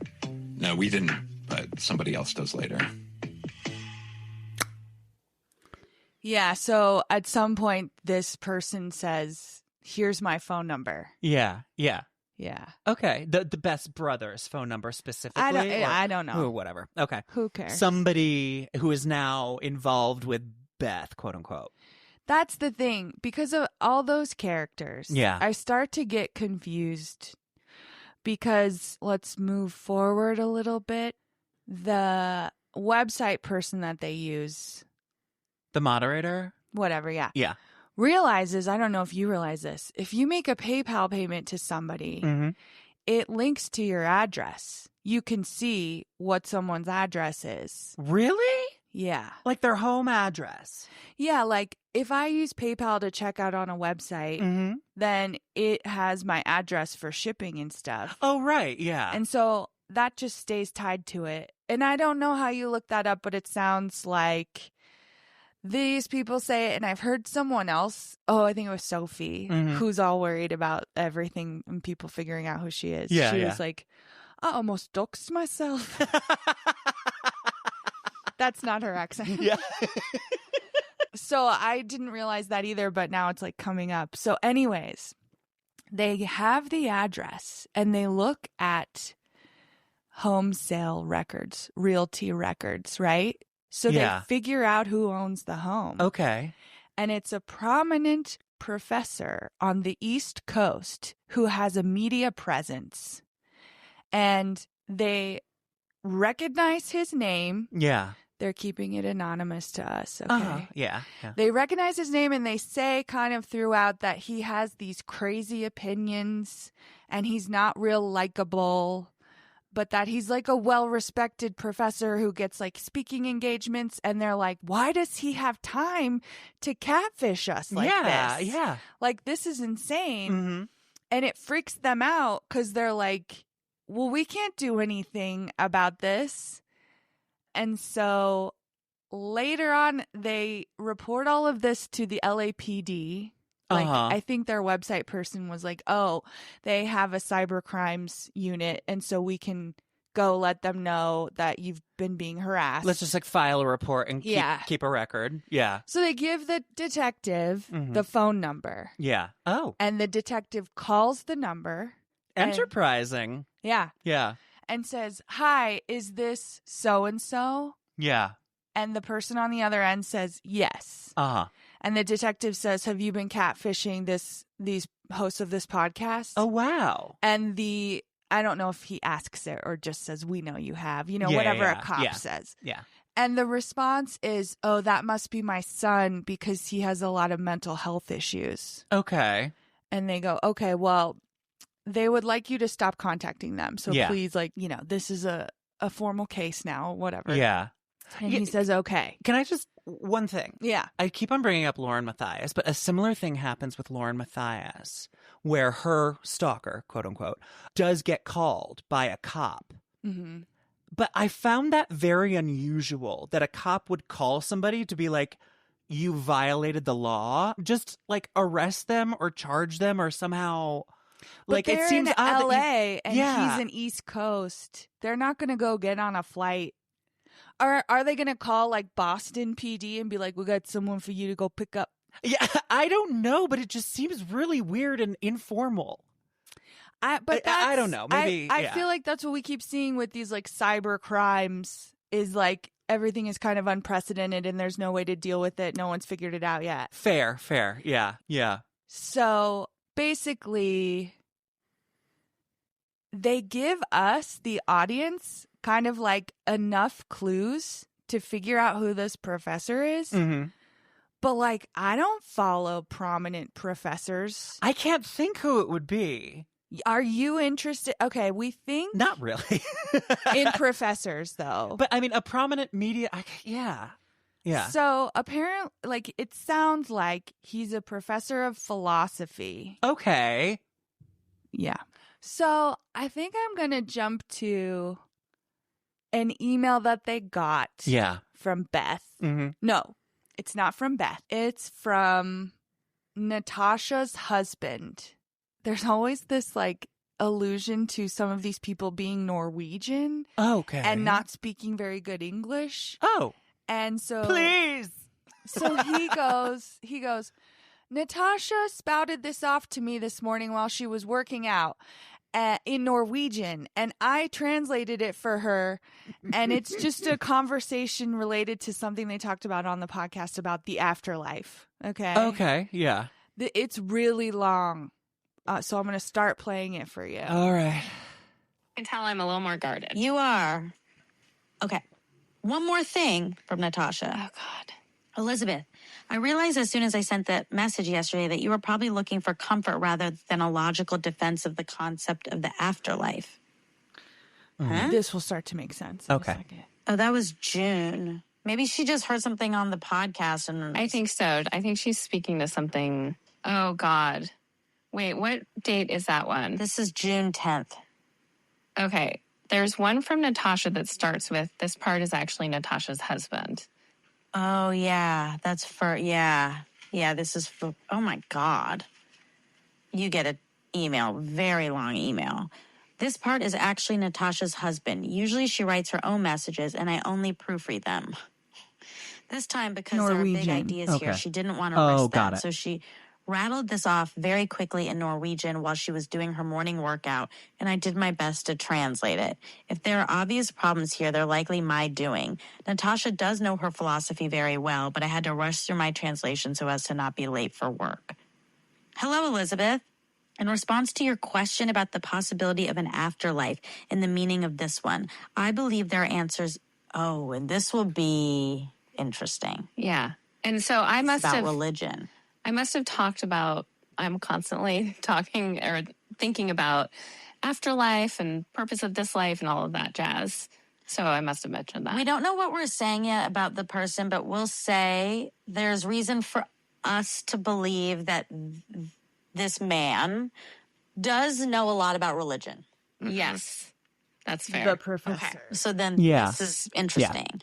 No, we didn't, but somebody else does later. Yeah. So at some point, this person says, here's my phone number. Yeah, yeah. Yeah. Okay. The Beth's brother's phone number specifically? I don't know. Or whatever. Okay. Who cares? Somebody who is now involved with Beth, quote unquote. That's the thing. Because of all those characters, Yeah. I start to get confused because let's move forward a little bit. The website person that they use, The moderator? whatever, yeah, Yeah. realizes, I don't know if you realize this, if you make a PayPal payment to somebody, Mm-hmm. it links to your address. You can see what someone's address is. Really? Yeah. Like their home address? Yeah, like if I use PayPal to check out on a website, Mm-hmm. then it has my address for shipping and stuff. Oh, right. Yeah. And so that just stays tied to it. And I don't know how you look that up, but it sounds like these people say it. And I've heard someone else, I think it was Sophie, Mhm. who's all worried about everything and people figuring out who she is. Yeah, she yeah. was like, I almost doxed myself. That's not her accent. Yeah. So I didn't realize that either, but now it's like coming up. So anyways, they have the address and they look at home sale records, realty records, right? So Yeah. they figure out who owns the home. Okay. And it's a prominent professor on the East Coast who has a media presence. And they recognize his name. Yeah. They're keeping it anonymous to us. Okay. Uh-huh. Yeah. Yeah. They recognize his name and they say kind of throughout that he has these crazy opinions and he's not real likable, but that he's like a well-respected professor who gets like speaking engagements. And they're like, why does he have time to catfish us like yeah. this? Yeah. Like, this is insane. Mm-hmm. And it freaks them out because they're like, well, we can't do anything about this. And so later on, they report all of this to the LAPD. Like, Uh-huh. I think their website person was like, oh, they have a cyber crimes unit. And so we can go let them know that you've been being harassed. Let's just like file a report and Yeah. keep a record. Yeah. So they give the detective Mhm. the phone number. Yeah. Oh, And the detective calls the number. And- enterprising. Yeah. Yeah. And says, hi, is this so-and-so? Yeah. And the person on the other end says yes. Uh-huh. And the detective says, have you been catfishing these hosts of this podcast? Oh, wow. And I don't know if he asks it or just says, we know you have, Yeah, whatever yeah, a cop yeah. says. Yeah. And the response is, oh, that must be my son because he has a lot of mental health issues. Okay. And they go, okay, well, they would like you to stop contacting them. So Yeah. please, this is a formal case now, whatever. Yeah. And he says, okay. Can I just, one thing? Yeah. I keep on bringing up Lauren Matthias, but a similar thing happens with Lauren Matthias, where her stalker, quote unquote, does get called by a cop. Mm-hmm. But I found that very unusual that a cop would call somebody to be like, you violated the law. Just like arrest them or charge them or somehow. But it seems in odd LA that and he's in East Coast. They're not going to go get on a flight. Are they going to call like Boston PD and be like, we got someone for you to go pick up? Yeah, I don't know, but it just seems really weird and informal. I don't know. Maybe I feel like that's what we keep seeing with these like cyber crimes is like everything is kind of unprecedented and there's no way to deal with it. No one's figured it out yet. Fair. Yeah. So basically, they give us, the audience, kind of like enough clues to figure out who this professor is. Mm-hmm. But like, I don't follow prominent professors. I can't think who it would be. Are you interested? Okay, we think Not really. in professors, though. But I mean, a prominent media. Yeah. So apparently, like, it sounds like he's a professor of philosophy. Okay. Yeah. So I think I'm going to jump to an email that they got from Beth. Mm-hmm. No, it's not from Beth. It's from Natasha's husband. There's always this like allusion to some of these people being Norwegian. Okay. And not speaking very good English. Oh. And so Please. So he goes, Natasha spouted this off to me this morning while she was working out in Norwegian, and I translated it for her, and it's just a conversation related to something they talked about on the podcast about the afterlife. Okay, yeah. It's really long, so I'm going to start playing it for you. All right. I can tell I'm a little more guarded. You are. Okay. One more thing from Natasha. Oh, God. Elizabeth, I realized as soon as I sent that message yesterday that you were probably looking for comfort rather than a logical defense of the concept of the afterlife. Huh? This will start to make sense. Okay. In a second. Oh, that was June. Maybe she just heard something on the podcast. And I think so. I think she's speaking to something. Oh, God. Wait, what date is that one? This is June 10th. Okay. There's one from Natasha that starts with, this part is actually Natasha's husband. Oh, yeah. That's for, yeah. Yeah, this is for, oh, my God. You get an email, very long email. This part is actually Natasha's husband. Usually she writes her own messages, and I only proofread them. This time, because there are big ideas here, she didn't want to risk that. So she rattled this off very quickly in Norwegian while she was doing her morning workout, and I did my best to translate it. If there are obvious problems here, they're likely my doing. Natasha does know her philosophy very well, but I had to rush through my translation so as to not be late for work. Hello, Elizabeth. In response to your question about the possibility of an afterlife and the meaning of this one, I believe there are answers. Oh, and this will be interesting. Yeah. And so I must have... religion. I must have talked about, I'm constantly talking or thinking about afterlife and purpose of this life and all of that jazz. So I must have mentioned that. We don't know what we're saying yet about the person, but we'll say there's reason for us to believe that this man does know a lot about religion. Mm-hmm. Yes, that's fair. The professor. Okay. So then this is interesting. Yeah.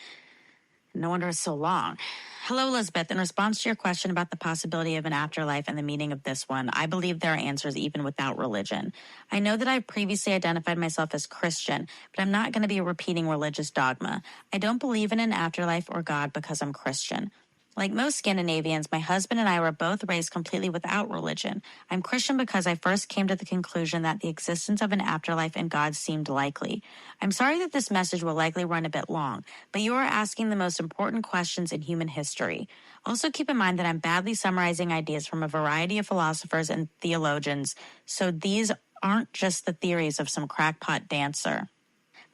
No wonder it's so long. Hello, Elizabeth. In response to your question about the possibility of an afterlife and the meaning of this one, I believe there are answers even without religion. I know that I've previously identified myself as Christian, but I'm not going to be repeating religious dogma. I don't believe in an afterlife or God because I'm Christian. Like most Scandinavians, my husband and I were both raised completely without religion. I'm Christian because I first came to the conclusion that the existence of an afterlife and God seemed likely. I'm sorry that this message will likely run a bit long, but you are asking the most important questions in human history. Also keep in mind that I'm badly summarizing ideas from a variety of philosophers and theologians, so these aren't just the theories of some crackpot dancer.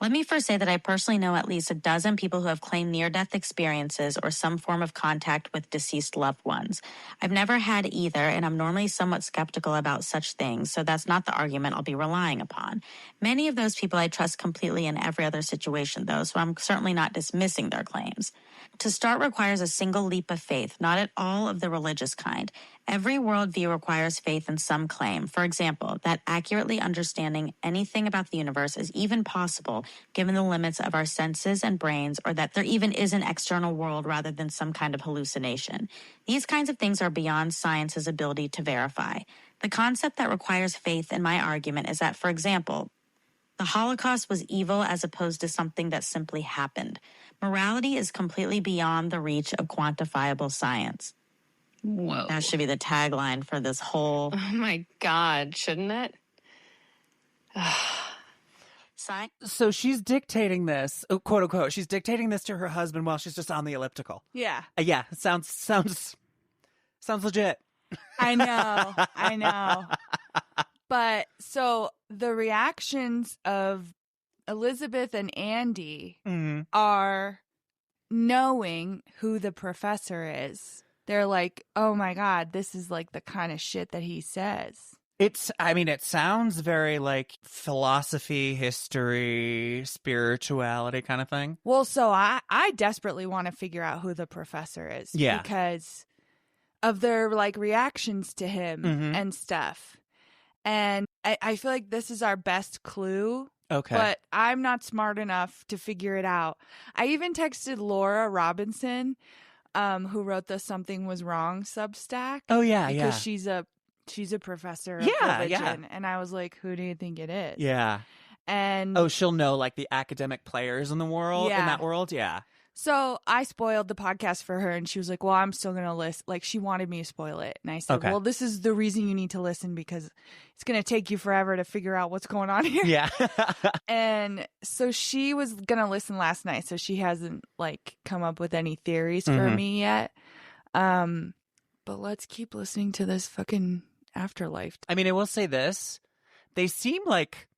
Let me first say that I personally know at least a dozen people who have claimed near-death experiences or some form of contact with deceased loved ones. I've never had either, and I'm normally somewhat skeptical about such things, so that's not the argument I'll be relying upon. Many of those people I trust completely in every other situation, though, so I'm certainly not dismissing their claims. To start requires a single leap of faith, not at all of the religious kind. Every worldview requires faith in some claim. For example, that accurately understanding anything about the universe is even possible given the limits of our senses and brains, or that there even is an external world rather than some kind of hallucination. These kinds of things are beyond science's ability to verify. The concept that requires faith in my argument is that, for example, the Holocaust was evil as opposed to something that simply happened. Morality is completely beyond the reach of quantifiable science. Whoa. That should be the tagline for this whole... Oh my God, shouldn't it? Science? So she's dictating this, quote unquote, she's dictating this to her husband while she's just on the elliptical. Yeah. Yeah, it sounds legit. I know. But so the reactions of Elizabeth and Andy are knowing who the professor is. They're like, oh my God, this is like the kind of shit that he says. It sounds very like philosophy, history, spirituality kind of thing. Well, so I desperately want to figure out who the professor is. Yeah. Because of their like reactions to him and stuff. And I feel like this is our best clue. Okay. But I'm not smart enough to figure it out. I even texted Laura Robinson, who wrote the Something Was Wrong Substack. Oh, yeah, because she's a professor of religion. And I was like, who do you think it is? Yeah. And she'll know like the academic players in the world, in that world. Yeah. So I spoiled the podcast for her, and she was like, well, I'm still going to listen. Like, she wanted me to spoil it. And I said, well, this is the reason you need to listen, because it's going to take you forever to figure out what's going on here. Yeah. And so she was going to listen last night, so she hasn't, like, come up with any theories for me yet. But let's keep listening to this fucking afterlife. I mean, I will say this. They seem like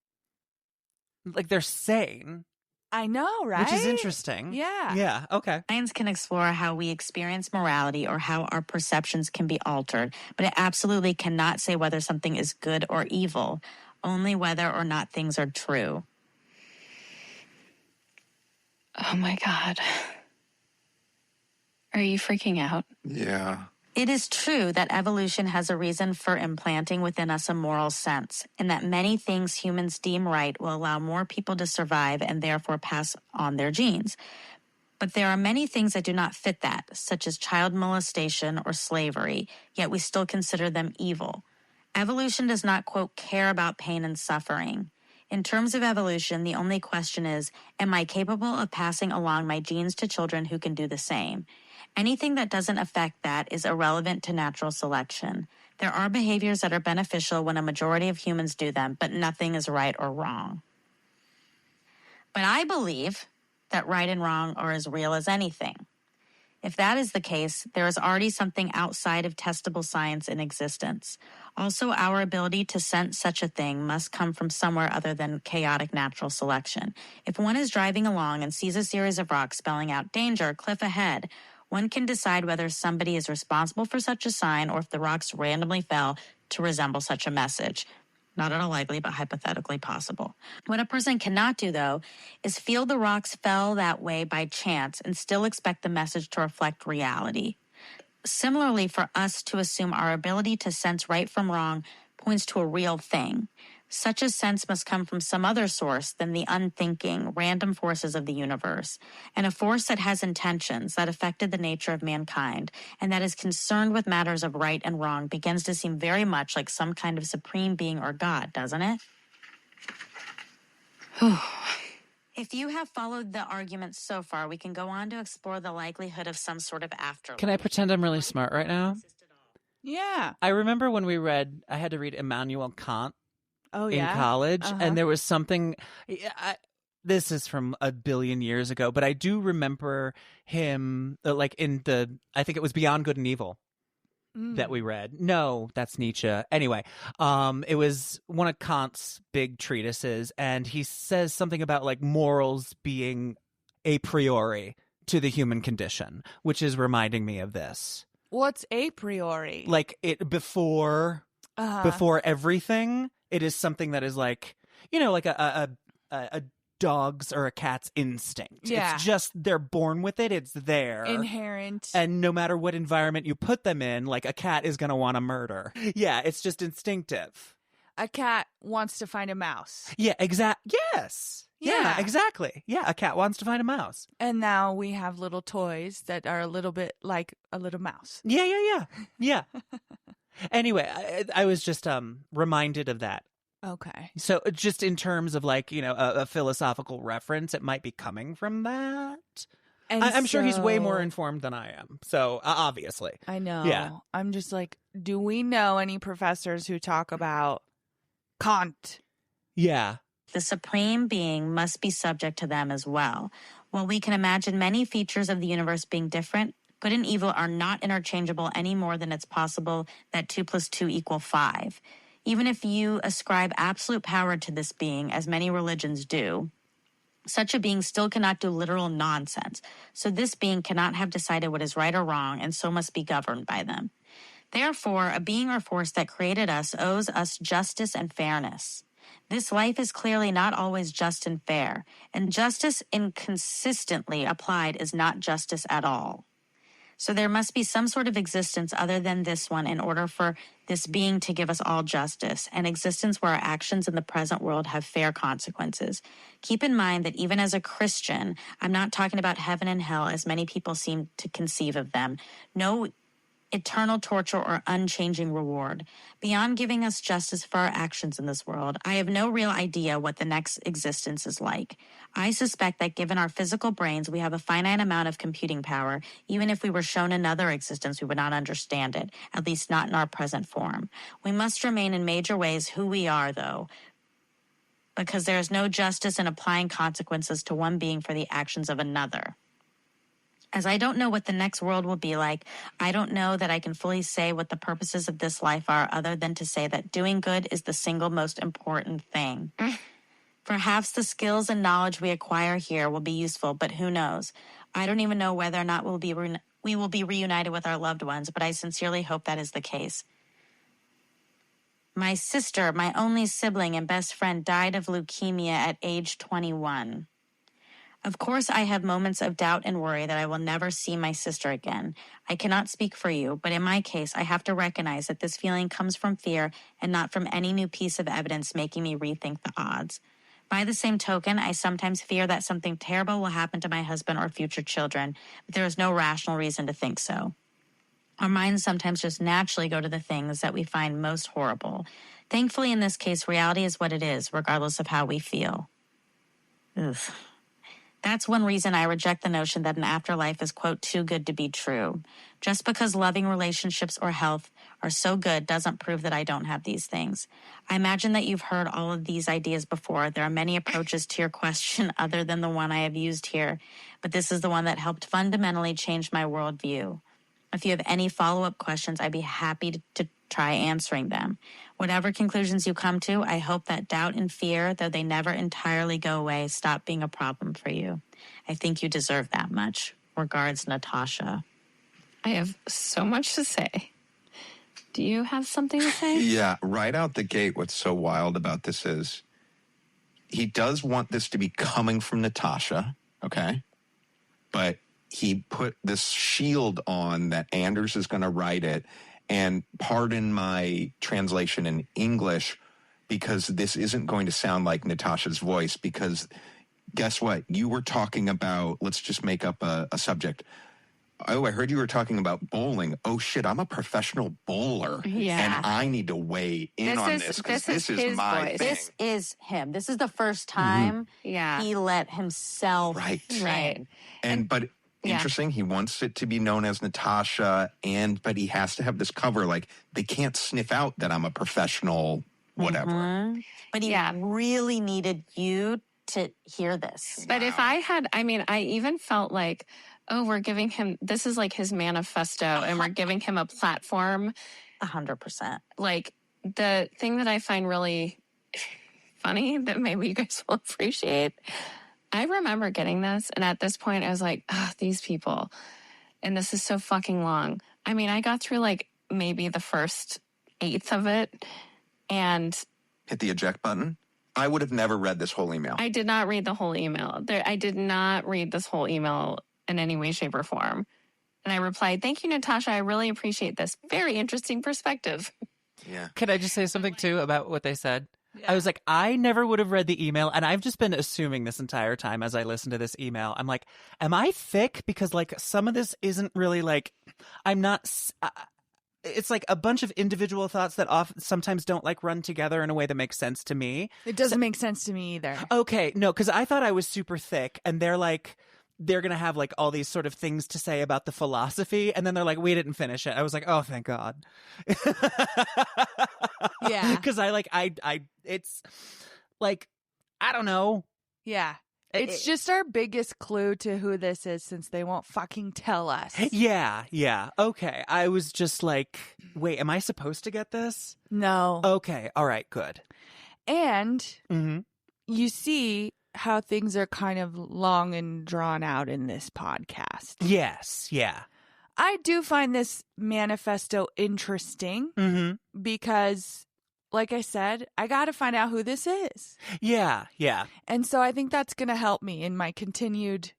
they're sane. I know, right? Which is interesting. Yeah. Yeah, okay. Science can explore how we experience morality or how our perceptions can be altered, but it absolutely cannot say whether something is good or evil, only whether or not things are true. Oh my God. Are you freaking out? Yeah. It is true that evolution has a reason for implanting within us a moral sense, and that many things humans deem right will allow more people to survive and therefore pass on their genes. But there are many things that do not fit that, such as child molestation or slavery, yet we still consider them evil. Evolution does not, quote, care about pain and suffering. In terms of evolution, the only question is, am I capable of passing along my genes to children who can do the same? Anything that doesn't affect that is irrelevant to natural selection. There are behaviors that are beneficial when a majority of humans do them, but nothing is right or wrong. But I believe that right and wrong are as real as anything. If that is the case, there is already something outside of testable science in existence. Also, our ability to sense such a thing must come from somewhere other than chaotic natural selection. If one is driving along and sees a series of rocks spelling out danger, cliff ahead, one can decide whether somebody is responsible for such a sign or if the rocks randomly fell to resemble such a message. Not at all likely, but hypothetically possible. What a person cannot do, though, is feel the rocks fell that way by chance and still expect the message to reflect reality. Similarly, for us to assume our ability to sense right from wrong points to a real thing. Such a sense must come from some other source than the unthinking, random forces of the universe, and a force that has intentions that affected the nature of mankind and that is concerned with matters of right and wrong begins to seem very much like some kind of supreme being or God, doesn't it? If you have followed the argument so far, we can go on to explore the likelihood of some sort of afterlife. Can I pretend I'm really smart right now? Yeah. I remember when I had to read Immanuel Kant in yeah? college, Uh-huh. and there was something. This is from a billion years ago, but I do remember him like I think it was Beyond Good and Evil that we read. No, that's Nietzsche. Anyway, it was one of Kant's big treatises, and he says something about like morals being a priori to the human condition, which is reminding me of this. What's a priori? Like it before everything, it is something that is like, like a dog's or a cat's instinct. Yeah. It's just they're born with it. It's there. Inherent. And no matter what environment you put them in, like a cat is going to want to murder. Yeah, it's just instinctive. A cat wants to find a mouse. Yeah, Yes. Yeah, exactly. Yeah, a cat wants to find a mouse. And now we have little toys that are a little bit like a little mouse. Yeah. Anyway, I was just reminded of that. Okay. So just in terms of like, a philosophical reference, it might be coming from that. And I'm sure he's way more informed than I am. So obviously. I know. Yeah. I'm just like, do we know any professors who talk about Kant? Yeah. The supreme being must be subject to them as well. While we can imagine many features of the universe being different, good and evil are not interchangeable any more than it's possible that 2 + 2 = 5. Even if you ascribe absolute power to this being, as many religions do, such a being still cannot do literal nonsense. So this being cannot have decided what is right or wrong, and so must be governed by them. Therefore, a being or force that created us owes us justice and fairness. This life is clearly not always just and fair, and justice inconsistently applied is not justice at all. So there must be some sort of existence other than this one in order for this being to give us all justice, an existence where our actions in the present world have fair consequences. Keep in mind that even as a Christian, I'm not talking about heaven and hell as many people seem to conceive of them. No eternal torture or unchanging reward. Beyond giving us justice for our actions in this world, I have no real idea what the next existence is like. I suspect that given our physical brains, we have a finite amount of computing power. Even if we were shown another existence, we would not understand it, at least not in our present form. We must remain in major ways who we are, though, because there is no justice in applying consequences to one being for the actions of another. As I don't know what the next world will be like, I don't know that I can fully say what the purposes of this life are other than to say that doing good is the single most important thing. Perhaps the skills and knowledge we acquire here will be useful, but who knows? I don't even know whether or not we will be reunited with our loved ones, but I sincerely hope that is the case. My sister, my only sibling and best friend, died of leukemia at age 21. Of course, I have moments of doubt and worry that I will never see my sister again. I cannot speak for you, but in my case, I have to recognize that this feeling comes from fear and not from any new piece of evidence making me rethink the odds. By the same token, I sometimes fear that something terrible will happen to my husband or future children, but there is no rational reason to think so. Our minds sometimes just naturally go to the things that we find most horrible. Thankfully, in this case, reality is what it is, regardless of how we feel. Ugh. That's one reason I reject the notion that an afterlife is, quote, too good to be true. Just because loving relationships or health are so good doesn't prove that I don't have these things. I imagine that you've heard all of these ideas before. There are many approaches to your question other than the one I have used here, but this is the one that helped fundamentally change my worldview. If you have any follow-up questions, I'd be happy to try answering them. Whatever conclusions you come to, I hope that doubt and fear, though they never entirely go away, stop being a problem for you. I think you deserve that much. Regards, Natasha. I have so much to say. Do you have something to say? Yeah, right out the gate, what's so wild about this is he does want this to be coming from Natasha, okay? But he put this shield on that Anders is going to write it. And pardon my translation in English, because this isn't going to sound like Natasha's voice, because guess what? You were talking about, let's just make up a subject, oh, I heard you were talking about bowling. Oh, shit, I'm a professional bowler. Yeah. And I need to weigh in on this because this is my voice. thing. This is him. This is the first time he let himself Right. But interesting, he wants it to be known as Natasha, but he has to have this cover. Like, they can't sniff out that I'm a professional whatever. But he really needed you to hear this. But if I had, I even felt like, oh, we're giving him, this is like his manifesto, and we're giving him a platform. 100%. Like, the thing that I find really funny that maybe you guys will appreciate, I remember getting this, and at this point I was like, oh, these people, and this is so fucking long. I got through like maybe the first eighth of it, and hit the eject button. I would have never read this whole email. I did not read the whole email. I did not read this whole email in any way, shape, or form. And I replied, thank you, Natasha. I really appreciate this. Very interesting perspective. Yeah. Can I just say something, too, about what they said? Yeah. I was like, I never would have read the email, and I've just been assuming this entire time as I listened to this email. I'm like, am I thick? Because, like, some of this isn't really, like, I'm not... it's like a bunch of individual thoughts that sometimes don't like run together in a way that makes sense to me. It doesn't make sense to me either. Okay, no, because I thought I was super thick, and they're going to have like all these sort of things to say about the philosophy, and then they're like, we didn't finish it. I was like, oh, thank God. Yeah. Because it's like, I don't know. Yeah. It's just our biggest clue to who this is, since they won't fucking tell us. Yeah. Okay. I was just like, wait, am I supposed to get this? No. Okay. All right. Good. And you see how things are kind of long and drawn out in this podcast. Yes. Yeah. I do find this manifesto interesting because, like I said, I got to find out who this is. Yeah. And so I think that's going to help me in my continued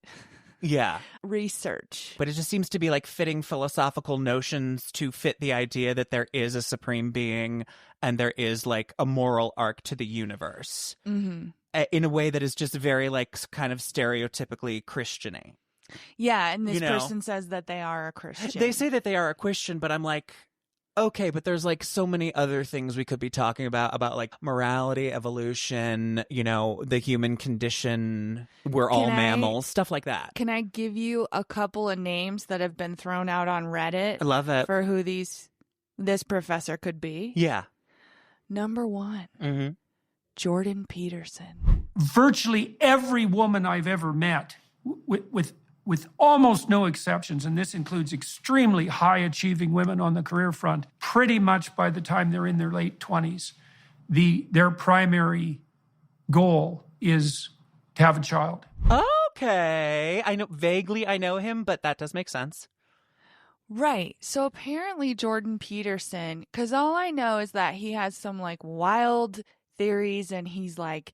research. But it just seems to be like fitting philosophical notions to fit the idea that there is a supreme being and there is like a moral arc to the universe in a way that is just very like kind of stereotypically Christian-y. Yeah, and this person says that they are a Christian. They say that they are a Christian, but I'm like, okay, but there's like so many other things we could be talking about like morality, evolution, the human condition. We're all mammals, stuff like that. Can I give you a couple of names that have been thrown out on Reddit? I love it. For who this professor could be? Yeah. Number 1, Jordan Peterson. Virtually every woman I've ever met, with almost no exceptions, and this includes extremely high-achieving women on the career front, pretty much by the time they're in their late 20s, their primary goal is to have a child. Okay. I know him, but that does make sense. Right. So apparently Jordan Peterson, because all I know is that he has some like wild theories, and he's like,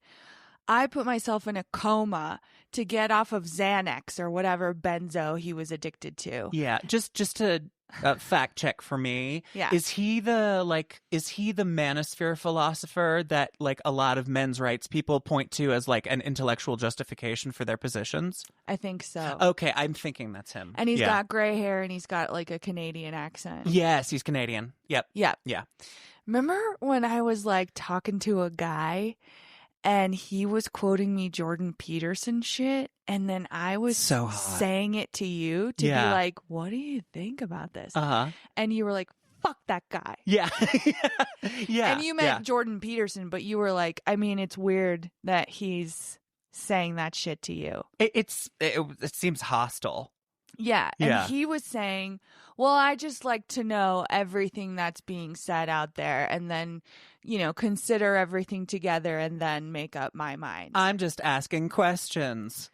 I put myself in a coma to get off of Xanax or whatever benzo he was addicted to. Yeah, just to fact check for me. Yeah. Is he the manosphere philosopher that like a lot of men's rights people point to as like an intellectual justification for their positions? I think so. Okay, I'm thinking that's him. And he's got gray hair, and he's got like a Canadian accent. Yes, he's Canadian. Yep. Yeah. Remember when I was like talking to a guy and he was quoting me Jordan Peterson shit, and then I was saying it to you to be like, what do you think about this? And you were like, fuck that guy. Yeah. Yeah. And you meant Jordan Peterson, but you were like, I mean, it's weird that he's saying that shit to you. It seems hostile. Yeah. And he was saying, well, I just like to know everything that's being said out there and then, consider everything together and then make up my mind. I'm just asking questions.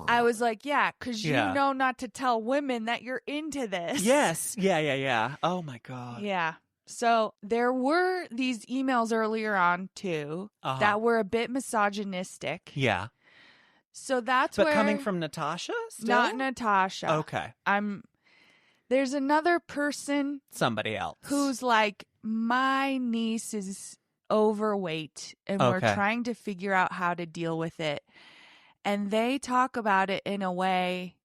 I was like, yeah, because you know not to tell women that you're into this. Yes. Yeah. Oh, my God. Yeah. So there were these emails earlier on, too, that were a bit misogynistic. Yeah. So that's But coming from Natasha still? Not Natasha. Okay. There's another person. Somebody else. Who's like, my niece is overweight and we're trying to figure out how to deal with it. And they talk about it in a way,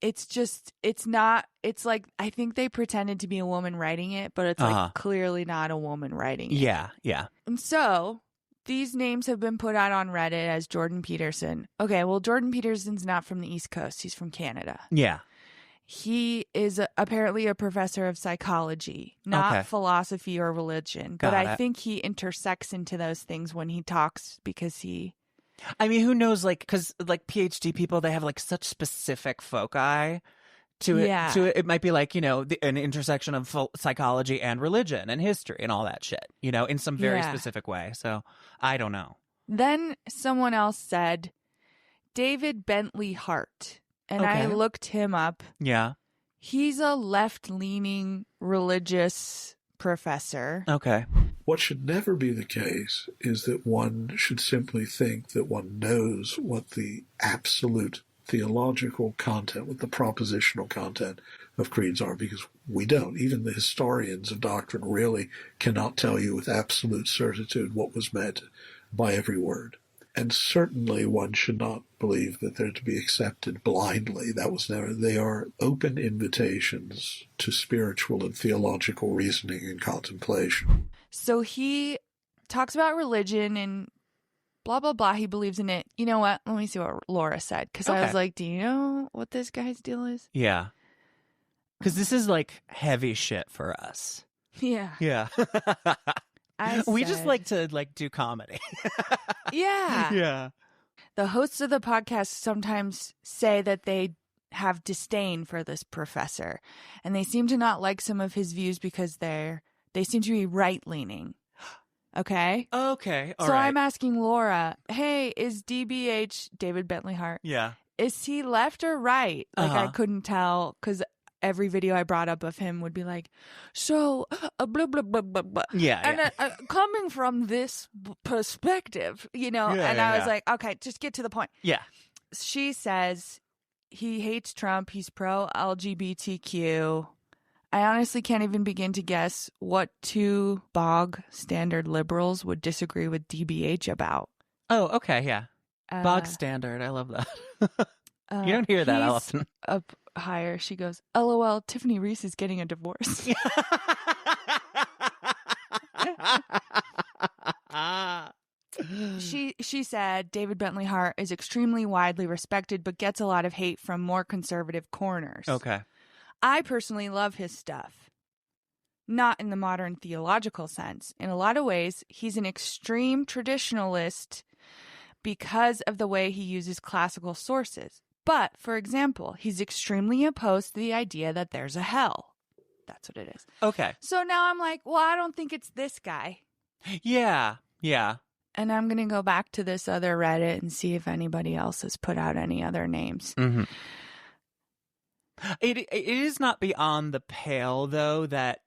it's not, it's like, I think they pretended to be a woman writing it, but it's like clearly not a woman writing it. Yeah, yeah. And so these names have been put out on Reddit as Jordan Peterson. Okay, well, Jordan Peterson's not from the East Coast. He's from Canada. Yeah. He is apparently a professor of psychology, not philosophy or religion. But I think he intersects into those things when he talks because he... I mean, who knows, like, because, like, PhD people, they have, like, such specific foci to it. Yeah. To it. It might be, like, you know, an intersection of psychology and religion and history and all that shit, you know, in some very specific way. So, I don't know. Then someone else said, David Bentley Hart. And I looked him up. Yeah. He's a left-leaning religious professor. Okay. What should never be the case is that one should simply think that one knows what the absolute theological content, what the propositional content of creeds are, because we don't. Even the historians of doctrine really cannot tell you with absolute certitude what was meant by every word. And certainly one should not believe that they're to be accepted blindly. That was never. They are open invitations to spiritual and theological reasoning and contemplation. So he talks about religion and blah, blah, blah. He believes in it. You know what? Let me see what Laura said. Because I was like, do you know what this guy's deal is? Yeah. Because this is like heavy shit for us. Yeah. Yeah. We just like to do comedy. Yeah. Yeah. The hosts of the podcast sometimes say that they have disdain for this professor, and they seem to not like some of his views because they seem to be right-leaning. Okay? Okay. All so right. I'm asking Laura, hey, is DBH, David Bentley Hart, is he left or right? Like, I couldn't tell because every video I brought up of him would be like, so, blah, blah, blah, blah, blah. Yeah. And coming from this perspective, you know, and I was like, okay, just get to the point. Yeah. She says he hates Trump. He's pro-LGBTQ. I honestly can't even begin to guess what two bog standard liberals would disagree with DBH about. Oh, okay. Yeah. Bog standard. I love that. You don't hear that often. Up higher. She goes, LOL, Tiffany Reese is getting a divorce. She said David Bentley Hart is extremely widely respected, but gets a lot of hate from more conservative corners. Okay. I personally love his stuff. Not in the modern theological sense. In a lot of ways, he's an extreme traditionalist because of the way he uses classical sources. But, for example, he's extremely opposed to the idea that there's a hell. That's what it is. Okay. So now I'm like, well, I don't think it's this guy. Yeah. Yeah. And I'm going to go back to this other Reddit and see if anybody else has put out any other names. Mm-hmm. It is not beyond the pale, though, that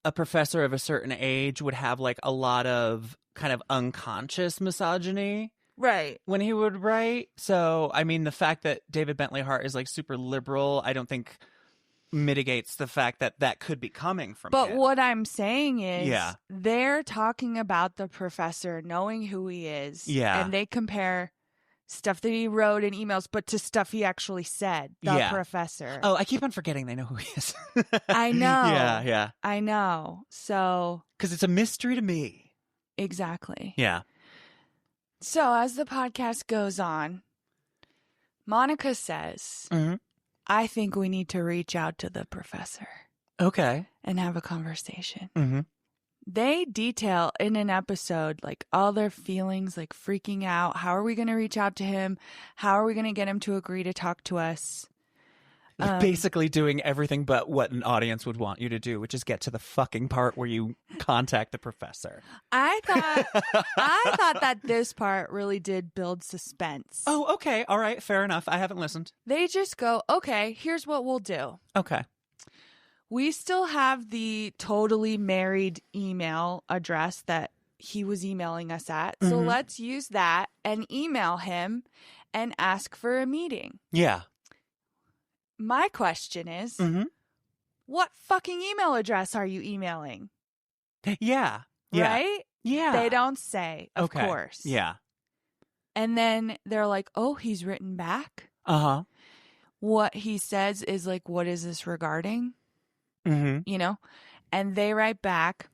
a professor of a certain age would have like a lot of kind of unconscious misogyny. Right. When he would write. So, I mean, the fact that David Bentley Hart is like super liberal, I don't think mitigates the fact that that could be coming from But him. what I'm saying is they're talking about the professor knowing who he is. Yeah. And they compare stuff that he wrote in emails, but to stuff he actually said. The professor. Oh, I keep on forgetting they know who he is. I know. Yeah. I know. So. Because it's a mystery to me. Exactly. Yeah. So as the podcast goes on, Monica says, I think we need to reach out to the professor. Okay. And have a conversation. Mm-hmm. They detail in an episode like all their feelings, like freaking out. How are we going to reach out to him? How are we going to get him to agree to talk to us? Basically doing everything but what an audience would want you to do, which is get to the fucking part where you contact the professor. I thought that this part really did build suspense. Oh, okay. All right. Fair enough. I haven't listened. They just go, okay, here's what we'll do. Okay. We still have the totally married email address that he was emailing us at. So let's use that and email him and ask for a meeting. Yeah. My question is, what fucking email address are you emailing? Yeah. Right? Yeah. They don't say, of course. Yeah. And then they're like, oh, he's written back? Uh-huh. what he says is like, what is this regarding? Mm-hmm. You know? And they write back,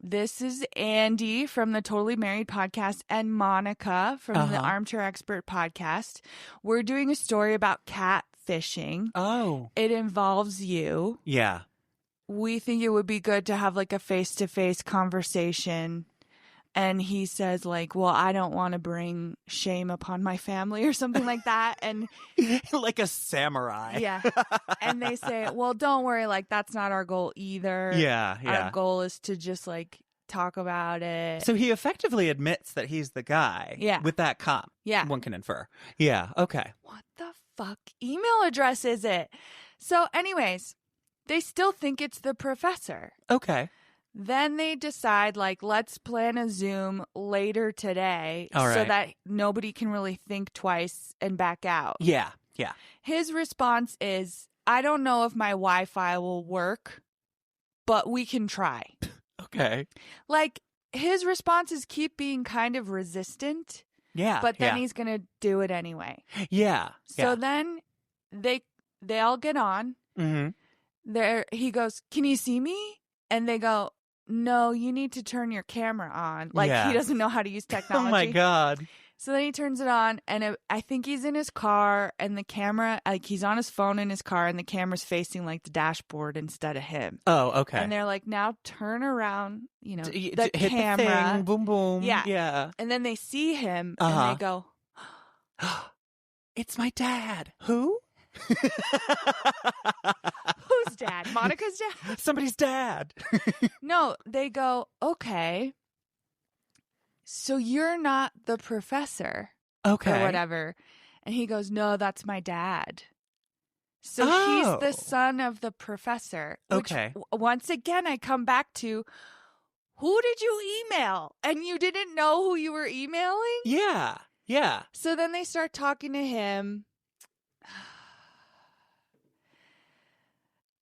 this is Andy from the Totally Married podcast and Monica from the Armchair Expert podcast. We're doing a story about catfishing. Oh. It involves you. Yeah. We think it would be good to have like a face-to-face conversation. And he says like, well, I don't want to bring shame upon my family or something like that. And like a samurai. Yeah. And they say, well, don't worry. Like, that's not our goal either. Yeah. Our goal is to just like talk about it. So he effectively admits that he's the guy. Yeah. With that comp. Yeah. One can infer. Yeah. Okay. What the fuck email address is it? So anyways, they still think it's the professor. Okay. Then they decide, like, let's plan a Zoom later today so that nobody can really think twice and back out. Yeah, yeah. His response is, I don't know if my Wi-Fi will work, but we can try. Okay. Like, his responses keep being kind of resistant. Yeah. But then he's going to do it anyway. Yeah. So then they all get on. Mm-hmm. He goes, can you see me? And they go, no, you need to turn your camera on. Like, he doesn't know how to use technology. Oh, my God. So then he turns it on, and I think he's in his car, and the camera, like, he's on his phone in his car, and the camera's facing, like, the dashboard instead of him. Oh, okay. And they're like, now turn around, you know, the hit camera. The thing. Boom, boom. Yeah. Yeah. And then they see him, and they go, it's my dad. Who? Whose dad? Monica's dad? Somebody's dad. No, they go, okay, so you're not the professor. Okay. Or whatever. And he goes, no, that's my dad. So he's the son of the professor. Which, once again, I come back to, who did you email? And you didn't know who you were emailing? Yeah. Yeah. So then they start talking to him.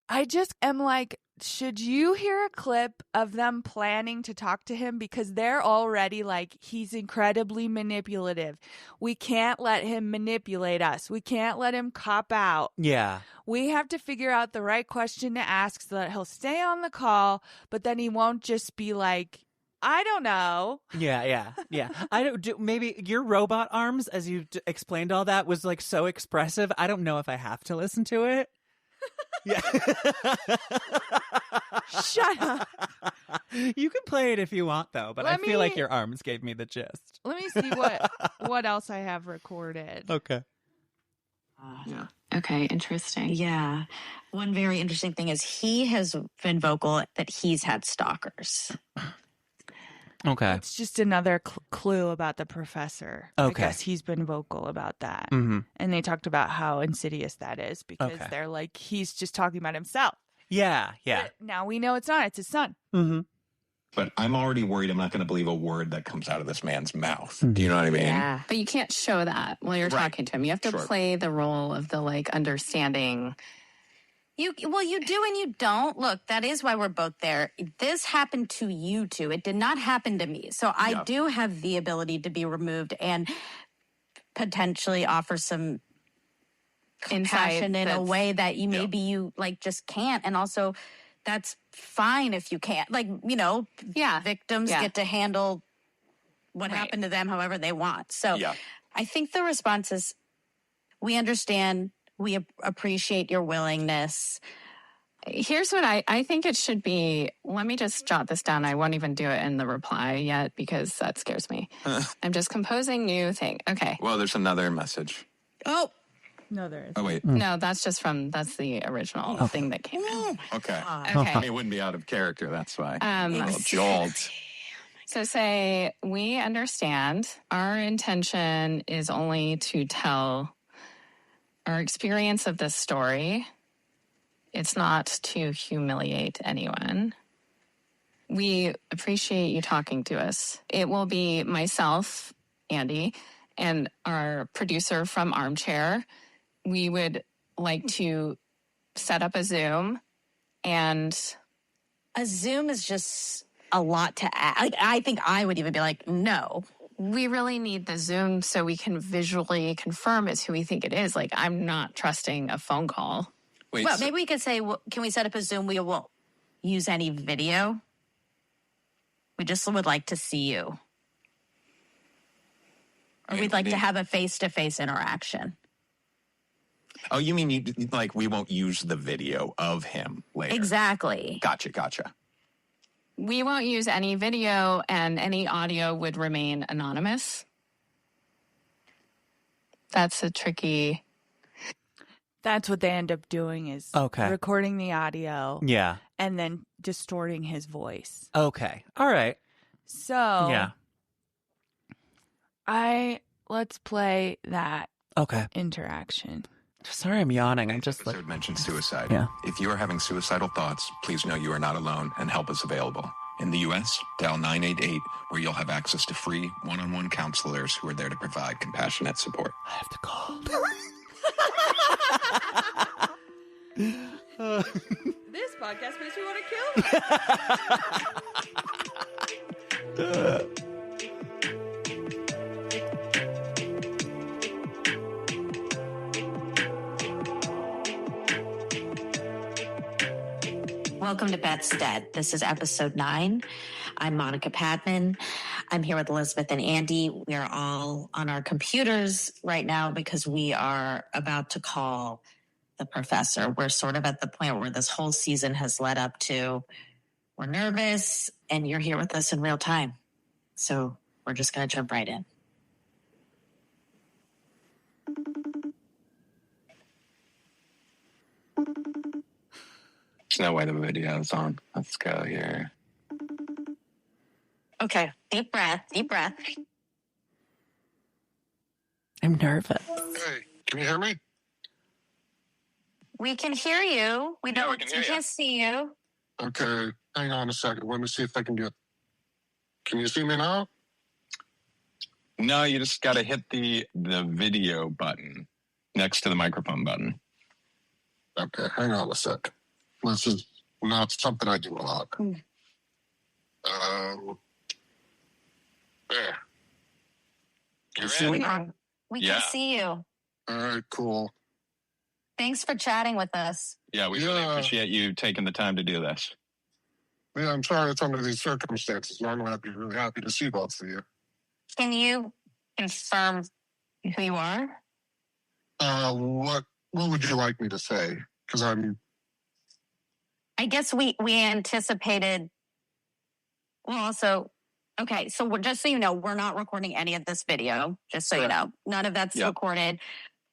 I just am like, should you hear a clip of them planning to talk to him? Because they're already like, he's incredibly manipulative. We can't let him manipulate us. We can't let him cop out. Yeah. We have to figure out the right question to ask so that he'll stay on the call, but then he won't just be like, I don't know. Yeah. I don't do. Maybe your robot arms, as you explained all that, was like so expressive. I don't know if I have to listen to it. Yeah. Shut up. You can play it if you want, though, but I feel like your arms gave me the gist. Let me see what else I have recorded. Okay. Yeah. Okay, interesting. Yeah. One very interesting thing is he has been vocal that he's had stalkers. Okay. It's just another clue about the professor. Okay. I guess he's been vocal about that. Mm-hmm. And they talked about how insidious that is because they're like, he's just talking about himself. Yeah. But now we know it's not. It's his son. Mm-hmm. But I'm already worried I'm not going to believe a word that comes out of this man's mouth. Do you know what I mean? Yeah. But you can't show that while you're talking to him. You have to play the role of the, like, understanding. You do and you don't. Look, that is why we're both there. This happened to you two. It did not happen to me. So I do have the ability to be removed and potentially offer some compassion in a way that you maybe you like just can't. And also that's fine if you can't. Like, you know, victims get to handle what happened to them however they want. So I think the response is, we understand. We appreciate your willingness. Here's what I think it should be. Let me just jot this down. I won't even do it in the reply yet because that scares me. I'm just composing new thing. Okay. Well, there's another message. Oh. No, there is. Oh, wait. No, that's the original thing that came in. Okay. Okay. It wouldn't be out of character. That's why. Jolt. So say, we understand our intention is only to tell our experience of this story. It's not to humiliate anyone. We appreciate you talking to us. It will be myself, Andy, and our producer from Armchair. We would like to set up a Zoom, and a Zoom is just a lot to add. Like, I think I would even be like, no. We really need the Zoom so we can visually confirm it's who we think it is. Like, I'm not trusting a phone call. Wait, Well, maybe we could say, can we set up a Zoom? We won't use any video. We just would like to see you. Or we'd like to have a face-to-face interaction. Oh, you mean like we won't use the video of him later? Exactly. Gotcha. We won't use any video, and any audio would remain anonymous. That's a tricky... That's what they end up doing is recording the audio. Yeah. And then distorting his voice. Okay. All right. So yeah. Let's play that interaction. Sorry, I'm yawning. I'm just Episode mentioned suicide. Yeah. If you are having suicidal thoughts, please know you are not alone and help is available. In the U.S., dial 988, where you'll have access to free one-on-one counselors who are there to provide compassionate support. I have to call. This podcast makes me want to kill me. Welcome to Beth's Dead. This is episode 9. I'm Monica Padman. I'm here with Elizabeth and Andy. We are all on our computers right now because we are about to call the professor. We're sort of at the point where this whole season has led up to. We're nervous, and you're here with us in real time. So we're just going to jump right in. There's no way the video's on. Let's go here. Okay, deep breath. I'm nervous. Hey, can you hear me? We can hear you. We can't see you. Okay, hang on a second. Let me see if I can get... Can you see me now? No, you just got to hit the video button next to the microphone button. Okay, hang on a sec. This is not something I do a lot. There. You see me? We can see you. All right, cool. Thanks for chatting with us. Yeah, we really appreciate you taking the time to do this. Yeah, I'm sorry it's under these circumstances. Normally I'd be really happy to see both of you. Can you confirm who you are? What would you like me to say? Because I guess we anticipated. Well, also, okay. So just so you know, we're not recording any of this video. Just so you know, none of that's recorded.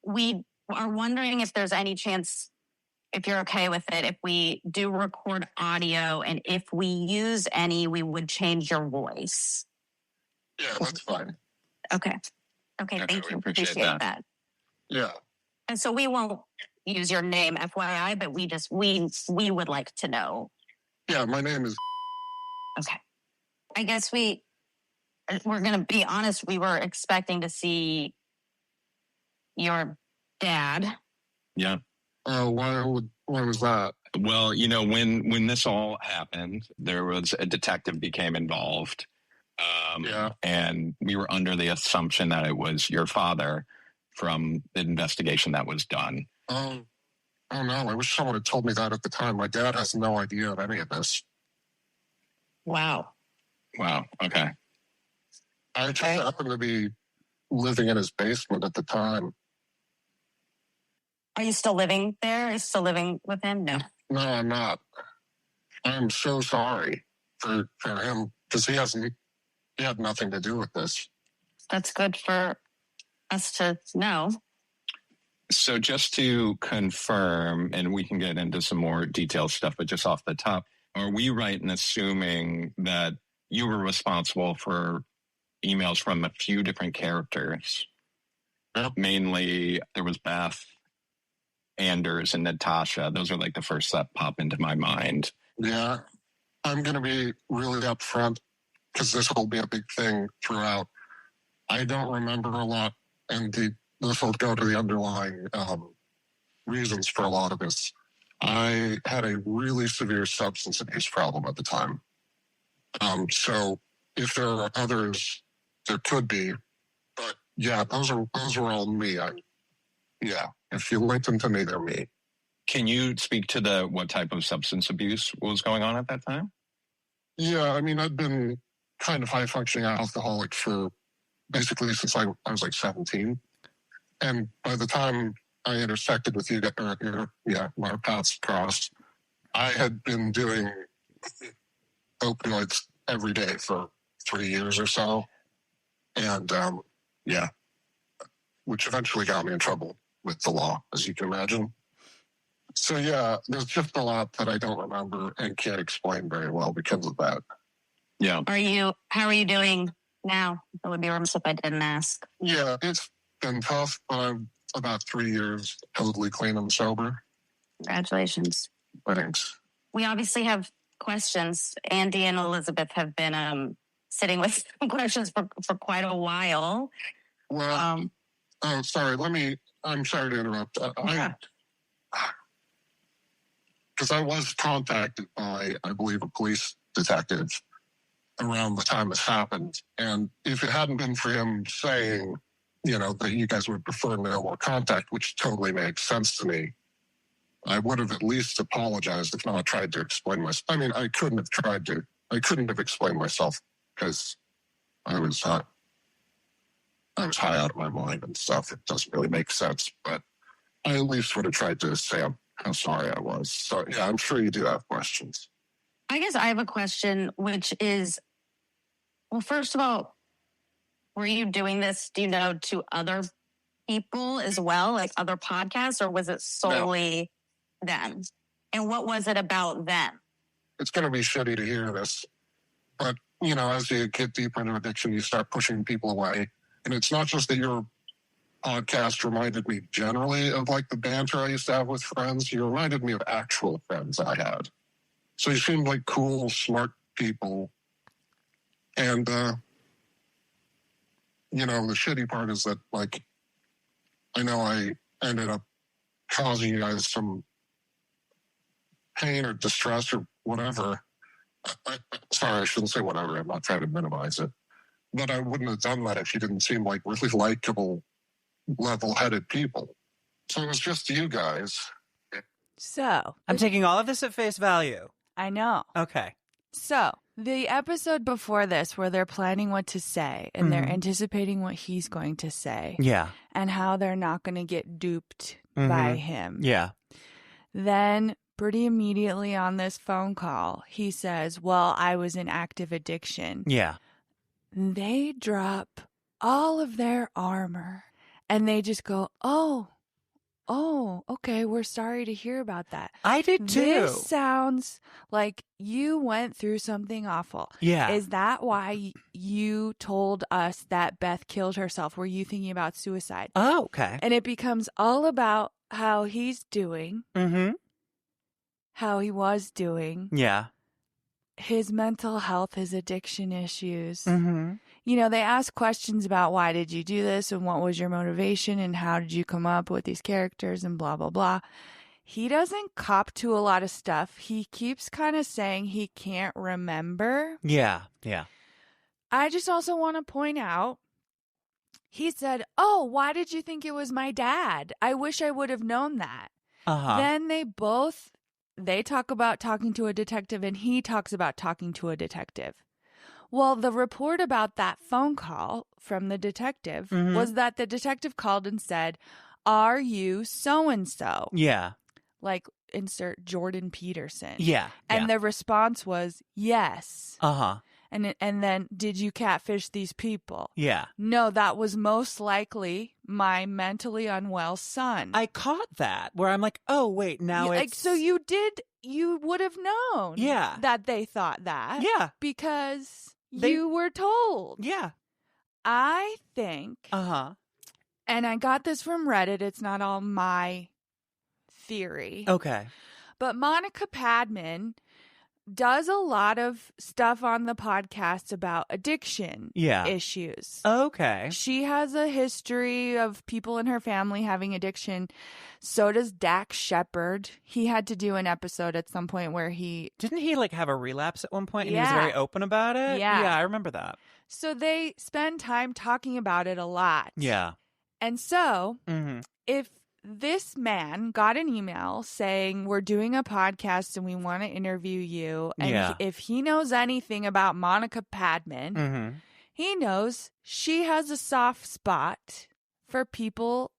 We are wondering if there's any chance, if you're okay with it, if we do record audio, and if we use any, we would change your voice. Yeah, that's fine. Okay. Thank you. Appreciate that. Yeah. And so we won't use your name, FYI, but we would like to know. Yeah, my name is... Okay. I guess we're going to be honest. We were expecting to see your dad. Yeah. Why was that? Well, you know, when this all happened, there was a detective became involved. And we were under the assumption that it was your father from the investigation that was done. Oh no, I wish someone had told me that at the time. My dad has no idea of any of this. Wow. Okay. I just happened to be living in his basement at the time. Are you still living there? Are you still living with him? No. No, I'm not. I'm so sorry for him because he had nothing to do with this. That's good for us to know. So just to confirm, and we can get into some more detailed stuff, but just off the top, are we right in assuming that you were responsible for emails from a few different characters? Yep. Mainly, there was Beth, Anders, and Natasha. Those are like the first that pop into my mind. Yeah. I'm going to be really upfront because this will be a big thing throughout. I don't remember a lot, and this will go to the underlying reasons for a lot of this. I had a really severe substance abuse problem at the time. So if there are others there could be. But yeah, those are all me. If you link them to me, they're me. Can you speak to what type of substance abuse was going on at that time? Yeah, I mean, I've been kind of high-functioning alcoholic for basically since I was like 17. And by the time I intersected with you, our paths crossed, I had been doing opioids every day for 3 years or so. And, which eventually got me in trouble with the law, as you can imagine. So, yeah, there's just a lot that I don't remember and can't explain very well because of that. Yeah. How are you doing now? It would be remiss if I didn't ask. Yeah, it's been tough, but I'm about 3 years totally clean and sober. Congratulations. Thanks. We obviously have questions. Andy and Elizabeth have been sitting with questions for quite a while. Well, sorry. I'm sorry to interrupt. Because I was contacted by, I believe, a police detective around the time this happened. And if it hadn't been for him saying, that you guys would prefer no more contact, which totally makes sense to me, I would have at least apologized, if not tried to explain myself. I mean, I couldn't have explained myself because I was high out of my mind and stuff. It doesn't really make sense, but I at least would have tried to say how sorry I was. So, yeah, I'm sure you do have questions. I guess I have a question, which is, well, first of all, were you doing this, to other people as well, like other podcasts, or was it solely them? And what was it about them? It's going to be shitty to hear this, but, as you get deeper into addiction, you start pushing people away. And it's not just that your podcast reminded me generally of like the banter I used to have with friends. You reminded me of actual friends I had. So you seemed like cool, smart people. And, the shitty part is that, like, I know I ended up causing you guys some pain or distress or whatever. Sorry, I shouldn't say whatever. I'm not trying to minimize it. But I wouldn't have done that if you didn't seem like really likable, level-headed people. So it was just you guys. So I'm taking all of this at face value. I know. Okay. So the episode before this, where they're planning what to say and they're anticipating what he's going to say. Yeah. And how they're not going to get duped by him. Yeah. Then pretty immediately on this phone call, he says, well, I was in active addiction. Yeah. They drop all of their armor and they just go, oh, okay, we're sorry to hear about that. I did too. This sounds like you went through something awful. Yeah. Is that why you told us that Beth killed herself? Were you thinking about suicide? Oh, okay. And it becomes all about how he's doing, how he was doing. Yeah. His mental health, his addiction issues. They ask questions about why did you do this and what was your motivation and how did you come up with these characters and blah, blah, blah. He doesn't cop to a lot of stuff. He keeps kind of saying he can't remember. Yeah, yeah. I just also want to point out, he said, oh, why did you think it was my dad? I wish I would have known that. Then they talk about talking to a detective and he talks about talking to a detective. Well, the report about that phone call from the detective was that the detective called and said, are you so-and-so? Yeah. Like, insert Jordan Peterson. Yeah. And the response was, yes. And then, did you catfish these people? Yeah. No, that was most likely my mentally unwell son. I caught that where I'm like, oh, wait, now it's... Like, so you would have known that they thought that. Yeah. Because you were told. Yeah. I think... And I got this from Reddit. It's not all my theory. Okay. But Monica Padman does a lot of stuff on the podcast about addiction issues. Okay. She has a history of people in her family having addiction. So does Dax Shepard. He had to do an episode at some point where Didn't he like have a relapse at one point and he was very open about it? Yeah, I remember that. So they spend time talking about it a lot. Yeah. And so if this man got an email saying, we're doing a podcast and we want to interview you. And if he knows anything about Monica Padman, he knows she has a soft spot for people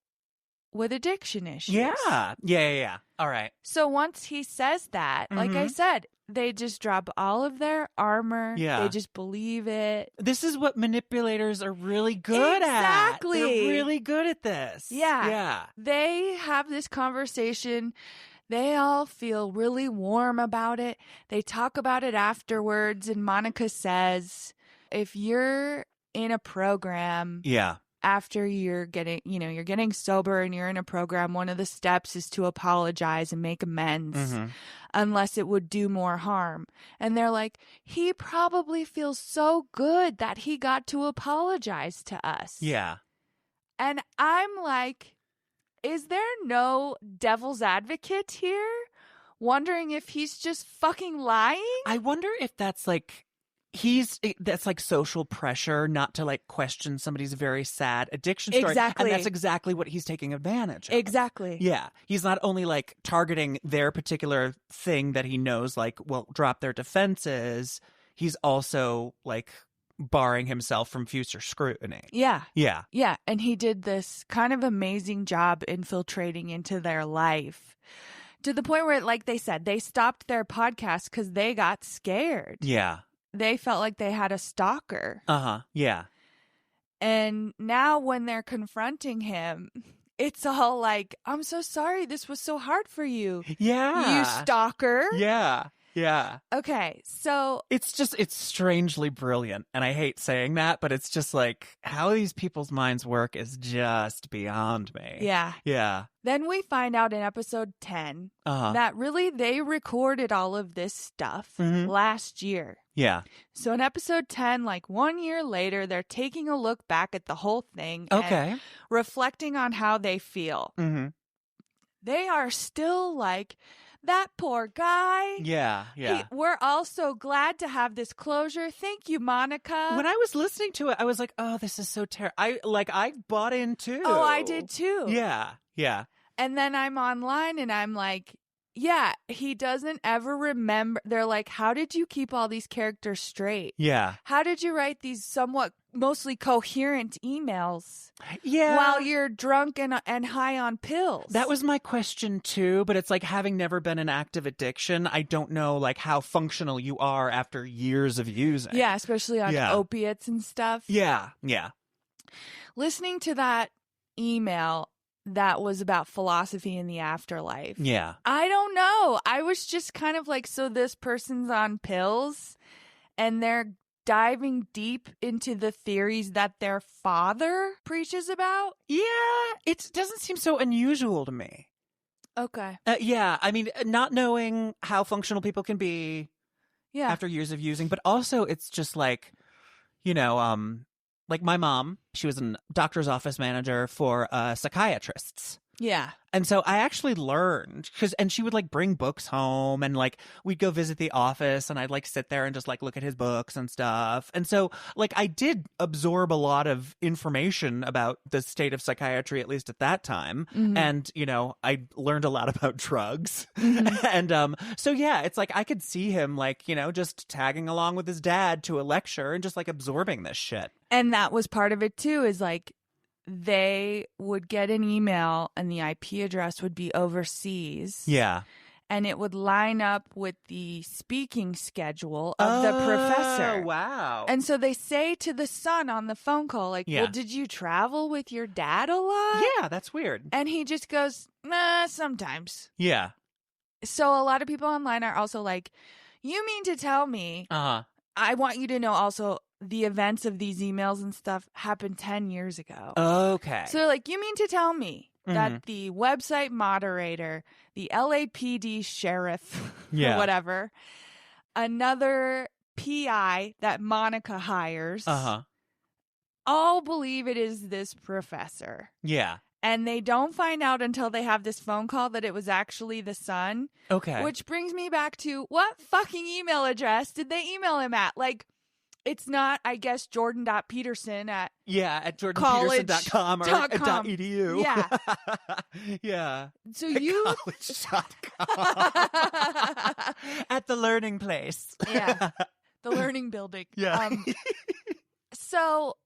with addiction issues. Yeah. All right. So once he says that, like I said, they just drop all of their armor. Yeah. They just believe it. This is what manipulators are really good at. Exactly. They're really good at this. Yeah. They have this conversation. They all feel really warm about it. They talk about it afterwards. And Monica says, if you're in a program after you're getting sober and you're in a program, one of the steps is to apologize and make amends unless it would do more harm. And they're like, he probably feels so good that he got to apologize to us. Yeah. And I'm like, is there no devil's advocate here? Wondering if he's just fucking lying? I wonder if that's like that's like social pressure not to like question somebody's very sad addiction story. Exactly. And that's exactly what he's taking advantage of. Exactly. Yeah. He's not only like targeting their particular thing that he knows like will drop their defenses, he's also like barring himself from future scrutiny. Yeah. Yeah. Yeah. And he did this kind of amazing job infiltrating into their life to the point where, like they said, they stopped their podcast because they got scared. Yeah. They felt like they had a stalker. Yeah. And now when they're confronting him, it's all like, I'm so sorry. This was so hard for you. Yeah. You stalker. Yeah. Okay. So it's strangely brilliant. And I hate saying that, but it's just like how these people's minds work is just beyond me. Yeah. Yeah. Then we find out in episode 10 that really they recorded all of this stuff last year. Yeah. So in episode 10, like 1 year later, they're taking a look back at the whole thing. And reflecting on how they feel. They are still like, that poor guy. Yeah. We're all so glad to have this closure. Thank you, Monica. When I was listening to it, I was like, oh, this is so terrible. I bought in too. Oh, I did too. Yeah. And then I'm online and I'm like, yeah, he doesn't ever remember. They're like, how did you keep all these characters straight? Yeah. How did you write these somewhat mostly coherent emails? Yeah. While you're drunk and high on pills. That was my question too, but it's like having never been in active addiction, I don't know like how functional you are after years of using. Yeah, especially on opiates and stuff. Yeah. Listening to that email that was about philosophy in the afterlife. Yeah. I don't know. I was just kind of like, so this person's on pills and they're diving deep into the theories that their father preaches about? Yeah, it doesn't seem so unusual to me. Okay. Yeah, I mean, not knowing how functional people can be after years of using, but also it's just like, like my mom, she was a doctor's office manager for psychiatrists. Yeah. And so I actually learned and she would like bring books home and like we'd go visit the office and I'd like sit there and just like look at his books and stuff. And so like I did absorb a lot of information about the state of psychiatry, at least at that time. And, I learned a lot about drugs. And so, yeah, it's like I could see him like, just tagging along with his dad to a lecture and just like absorbing this shit. And that was part of it too, is like, they would get an email and the IP address would be overseas. Yeah. And it would line up with the speaking schedule of the professor. Wow. And so they say to the son on the phone call, like, well, did you travel with your dad a lot? Yeah, that's weird. And he just goes, nah, sometimes. Yeah. So a lot of people online are also like, you mean to tell me, I want you to know also, the events of these emails and stuff happened 10 years ago. Okay. So they're like, you mean to tell me that the website moderator, the LAPD sheriff, or whatever, another PI that Monica hires. Uh-huh. All believe it is this professor. Yeah. And they don't find out until they have this phone call that it was actually the son. Okay. Which brings me back to, what fucking email address did they email him at? Like, it's not, I guess, Jordan.Peterson at jordanpeterson.com or college. .edu. Yeah. Yeah. So you... College.com. At the learning place. Yeah. The learning building. Yeah. So...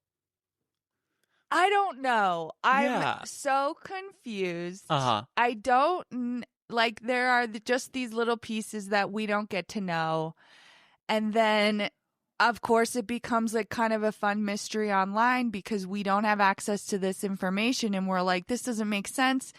I don't know. I'm so confused. Uh-huh. I don't, like, there are just these little pieces that we don't get to know. And then, of course, it becomes like kind of a fun mystery online because we don't have access to this information. And we're like, this doesn't make sense.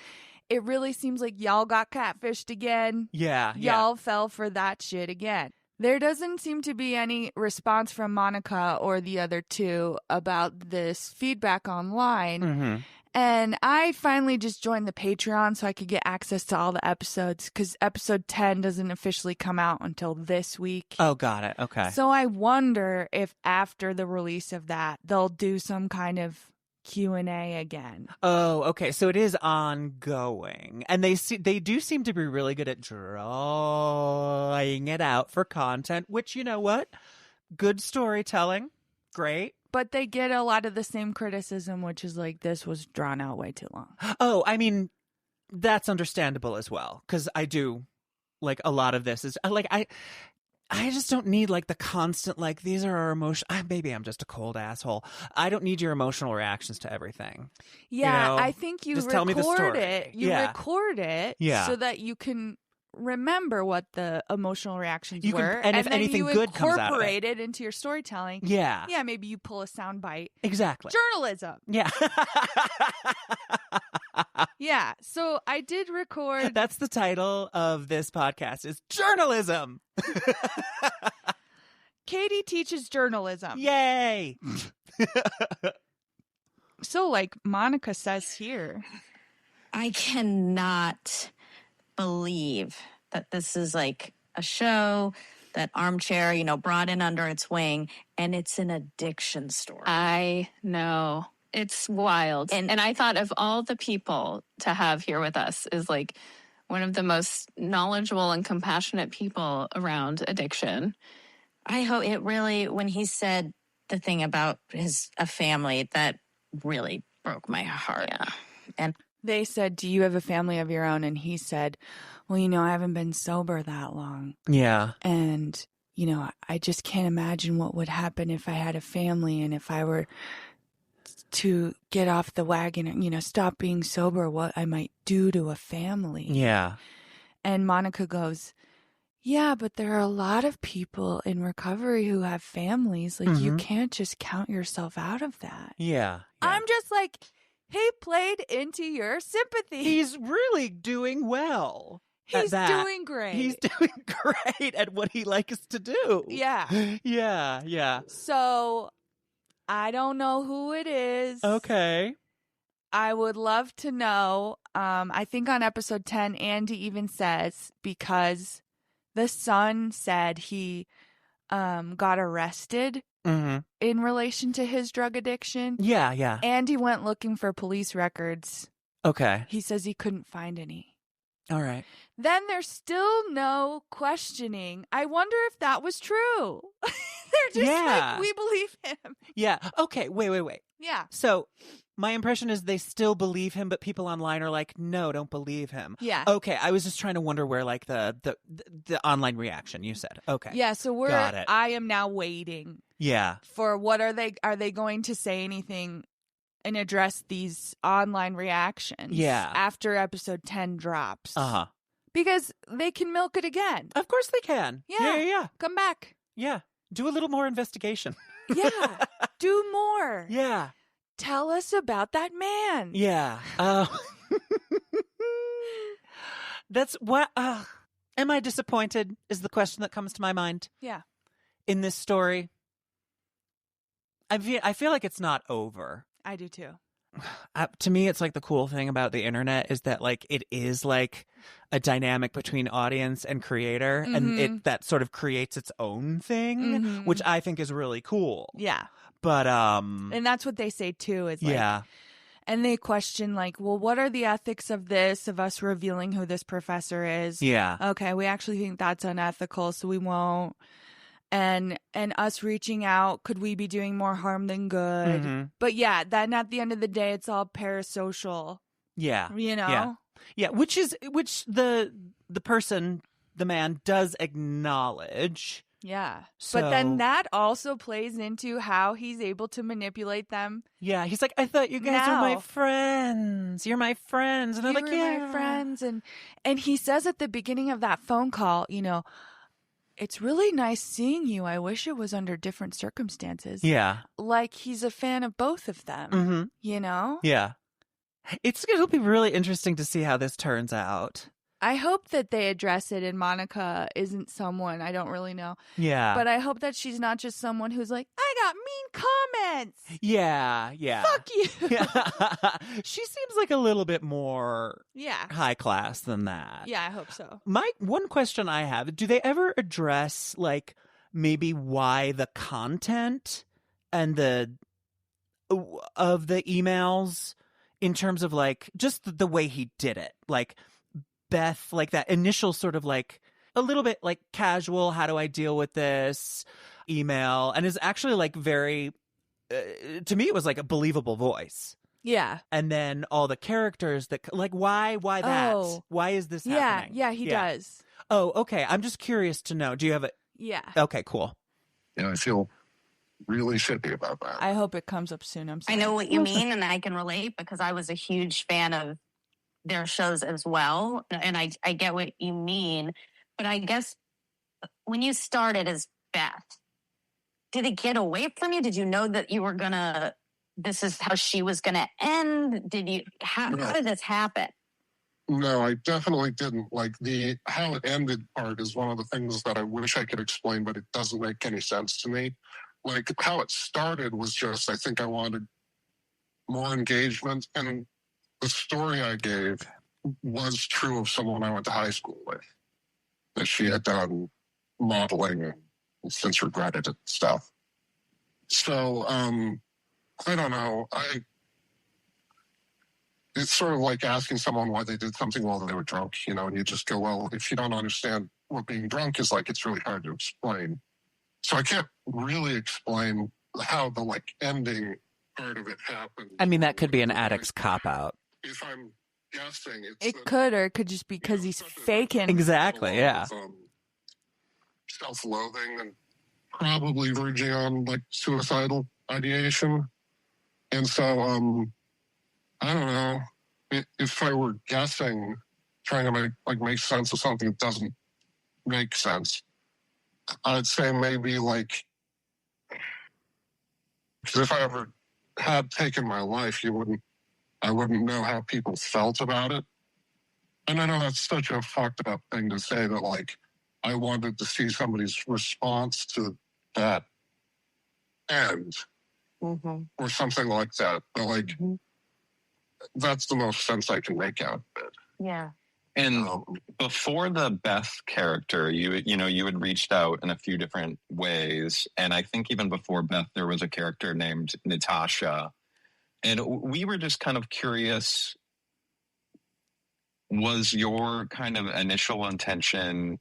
It really seems like y'all got catfished again. Yeah. Y'all fell for that shit again. There doesn't seem to be any response from Monica or the other two about this feedback online. Mm-hmm. And I finally just joined the Patreon so I could get access to all the episodes because episode 10 doesn't officially come out until this week. Oh, got it. Okay. So I wonder if after the release of that, they'll do some kind of Q&A again. Oh, okay. So it is ongoing. And they do seem to be really good at drawing it out for content, which, you know what? Good storytelling. Great. But they get a lot of the same criticism, which is like, this was drawn out way too long. Oh, I mean, that's understandable as well. Because I do, like, a lot of this is, like, I just don't need, like, the constant, like, these are our emotions. Maybe I'm just a cold asshole. I don't need your emotional reactions to everything. Yeah, you know? I think you just record tell me the story. it. You record it so that you can remember what the emotional reactions were. And if then anything you good comes out of incorporate it into your storytelling. Yeah. Yeah, maybe you pull a sound bite. Exactly. Journalism. Yeah. Yeah, so I did record. That's the title of this podcast is Journalism. Katie teaches journalism. Yay. So, like Monica says here. I cannot believe that this is like a show that Armchair, brought in under its wing, and it's an addiction story. I know. It's wild. And I thought of all the people to have here with us is like one of the most knowledgeable and compassionate people around addiction. I hope it really, when he said the thing about a family, that really broke my heart. Yeah. And they said, do you have a family of your own? And he said, well, I haven't been sober that long. Yeah. And, I just can't imagine what would happen if I had a family and if I were to get off the wagon and, stop being sober, what I might do to a family. Yeah. And Monica goes, yeah, but there are a lot of people in recovery who have families. Like, you can't just count yourself out of that. Yeah. I'm just like, he played into your sympathy. He's really doing well. He's doing great. He's doing great at what he likes to do. Yeah. Yeah. Yeah. So I don't know who it is. Okay. I would love to know. I think on episode 10, Andy even says, because the son said he got arrested in relation to his drug addiction. Yeah, yeah. Andy went looking for police records. Okay. He says he couldn't find any. All right. Then there's still no questioning. I wonder if that was true. They're just like, we believe him. Yeah. Okay. Wait. Yeah. So my impression is they still believe him, but people online are like, no, don't believe him. Yeah. Okay. I was just trying to wonder where like the online reaction you said. Okay. Yeah. So Got it. I am now waiting. Yeah. For what are they going to say anything and address these online reactions? Yeah. After episode 10 drops. Uh-huh. Because they can milk it again. Of course they can. Yeah. Come back. Yeah. Do a little more investigation. Yeah. Do more. Yeah. Tell us about that man. Yeah. That's what. Am I disappointed? Is the question that comes to my mind. Yeah. In this story, I feel like it's not over. I do too. To me, it's like the cool thing about the internet is that like it is like a dynamic between audience and creator, and that sort of creates its own thing, which I think is really cool. Yeah. But and that's what they say too, is like, and they question like, well, what are the ethics of this, of us revealing who this professor is? Yeah. Okay, we actually think that's unethical, so we won't. And us reaching out, could we be doing more harm than good? But yeah, then at the end of the day, it's all parasocial. Yeah. You know? Yeah. Which the person, the man, does acknowledge. Yeah. So, but then that also plays into how he's able to manipulate them. Yeah. He's like, I thought you guys were my friends. You're my friends. And they're like, yeah. my friends. And he says at the beginning of that phone call, you know, it's really nice seeing you. I wish it was under different circumstances. Yeah. Like he's a fan of both of them, you know? Yeah. It'll be really interesting to see how this turns out. I hope that they address it and Monica isn't someone, I don't really know. Yeah. But I hope that she's not just someone who's like, I got mean comments. Yeah. Fuck you. Yeah. She seems like a little bit more high class than that. Yeah, I hope so. One question I have, do they ever address like maybe why the content and of the emails in terms of like just the way he did it? Like Beth, like that initial sort of like a little bit like casual, how do I deal with this email? And is actually like very, to me, it was like a believable voice. Yeah. And then all the characters that like, why that? Oh. Why is this happening? Yeah, he does. Oh, okay. I'm just curious to know. Do you have it? Yeah. Okay, cool. Yeah, I feel really shitty about that. I hope it comes up soon. I'm sorry. I know what you mean, and I can relate because I was a huge fan of their shows as well. And I get what you mean. But I guess when you started as Beth, did it get away from you? Did you know that you were this is how she was going to end? How did this happen? No, I definitely didn't. Like how it ended part is one of the things that I wish I could explain, but it doesn't make any sense to me. Like how it started was just, I think I wanted more engagement, and the story I gave was true of someone I went to high school with, that she had done modeling and since regretted it and stuff. So, I don't know. It's sort of like asking someone why they did something while they were drunk, you know, and you just go, well, if you don't understand what being drunk is like, it's really hard to explain. So I can't really explain how the like ending part of it happened. I mean, that could be an addict's cop-out. If I'm guessing, it could, or it could just be because he's faking. Exactly, yeah. Self-loathing and probably verging on like suicidal ideation. And so, I don't know. If I were guessing, trying to make sense of something that doesn't make sense, I'd say maybe like, because if I ever had taken my life, I wouldn't know how people felt about it. And I know that's such a fucked up thing to say, that like I wanted to see somebody's response to that end or something like that. But like, that's the most sense I can make out of it. Yeah. And before the Beth character, you had reached out in a few different ways. And I think even before Beth, there was a character named Natasha. And we were just kind of curious, was your kind of initial intention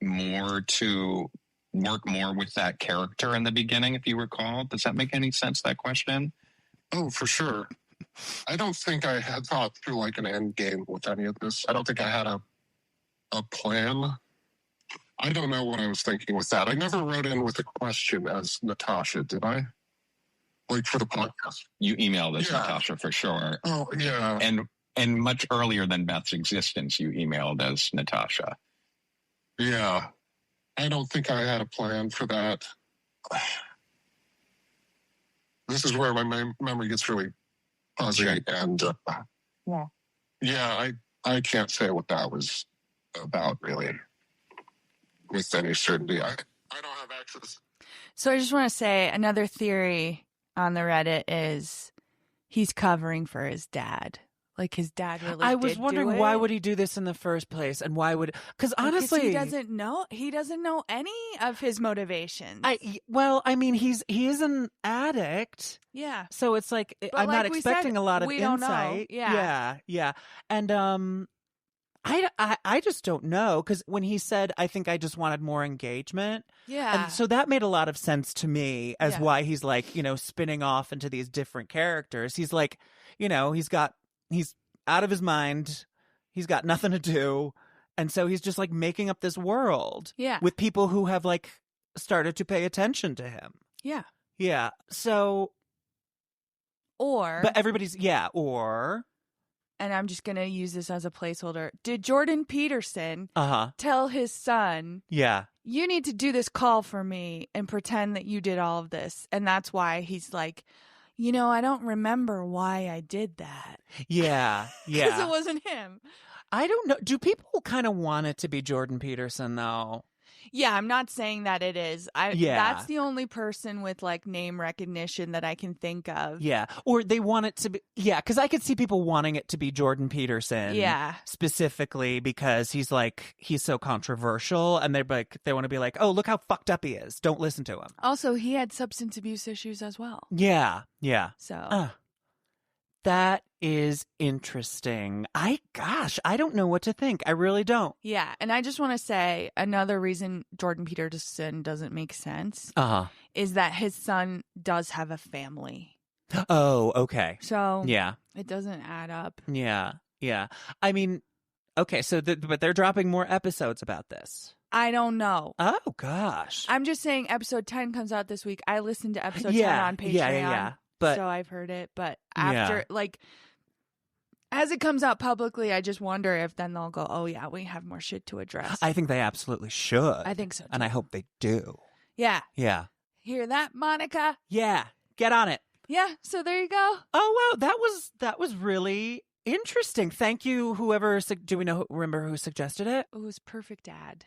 more to work more with that character in the beginning, if you recall? Does that make any sense, that question? Oh, for sure. I don't think I had thought through like an end game with any of this. I don't think I had a plan. I don't know what I was thinking with that. I never wrote in with a question as Natasha, did I? Like for the podcast. You emailed us, Natasha, for sure. Oh, yeah. And much earlier than Beth's existence, you emailed as Natasha. Yeah. I don't think I had a plan for that. This is where my memory gets really fuzzy. And I can't say what that was about, really, with any certainty. I don't have access. So I just want to say another theory on the Reddit is he's covering for his dad. Like his dad really I was did wondering do it. why would he do this in the first place, and why would? Because honestly, he doesn't know any of his motivations. I mean, he is an addict. Yeah. So it's like I'm not expecting a lot of insight. Don't know. Yeah. And I just don't know, because when he said, I think I just wanted more engagement. Yeah. And so that made a lot of sense to me as why he's like, spinning off into these different characters. He's like, he's out of his mind. He's got nothing to do. And so he's just like making up this world with people who have like started to pay attention to him. Yeah. Yeah. So. But everybody's, and I'm just going to use this as a placeholder. Did Jordan Peterson tell his son, you need to do this call for me and pretend that you did all of this? And that's why he's like, I don't remember why I did that. Yeah. Because it wasn't him. I don't know. Do people kind of want it to be Jordan Peterson, though? Yeah, I'm not saying that it is. That's the only person with like name recognition that I can think of. Yeah. Or they want it to be. Yeah, because I could see people wanting it to be Jordan Peterson. Yeah. Specifically because he's so controversial, and they want to be like, oh, look how fucked up he is. Don't listen to him. Also, he had substance abuse issues as well. Yeah. So. That is interesting. I don't know what to think. I really don't. Yeah. And I just want to say another reason Jordan Peterson doesn't make sense is that his son does have a family. Oh, okay. So it doesn't add up. Yeah. I mean, okay. So, but they're dropping more episodes about this. I don't know. Oh, gosh. I'm just saying episode 10 comes out this week. I listened to episode 10 on Patreon. Yeah. But, so I've heard it. But after, as it comes out publicly, I just wonder if then they'll go, oh, yeah, we have more shit to address. I think they absolutely should. I think so, too. And I hope they do. Yeah. Yeah. Hear that, Monica? Yeah. Get on it. Yeah. So there you go. Oh, wow. That was really interesting. Thank you, whoever. Do we remember who suggested it? It was Perfect Dad.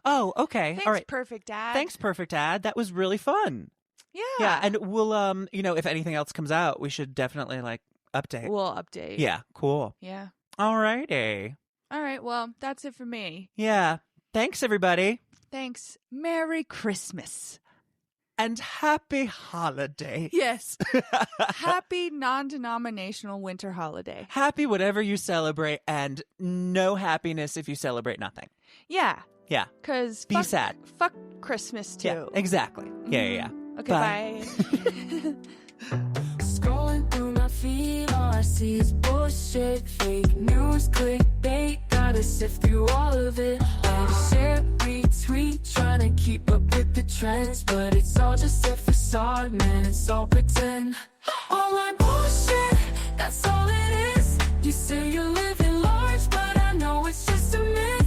Oh, okay. Thanks, all right. Perfect Dad. Thanks, Perfect Dad. That was really fun. Yeah. And we'll, if anything else comes out, we should definitely update. We'll update. Yeah. Cool. Yeah. All righty. All right. Well, that's it for me. Yeah. Thanks, everybody. Thanks. Merry Christmas. And happy holiday. Yes. Happy non-denominational winter holiday. Happy whatever you celebrate, and no happiness if you celebrate nothing. Yeah. Yeah. Because be sad. Fuck Christmas, too. Yeah, exactly. Yeah. Okay, bye. Scrolling through my feed, all I see is bullshit, fake news, clickbait. Gotta sift through all of it. I share, retweet, trying to keep up with the trends, but it's all just a facade, man. It's all pretend. Online bullshit, that's all it is. You say you're living large, but I know it's just a myth.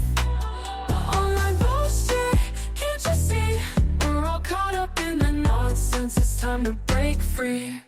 Online bullshit, can't you see? We're all caught up in the nonsense. It's time to break free.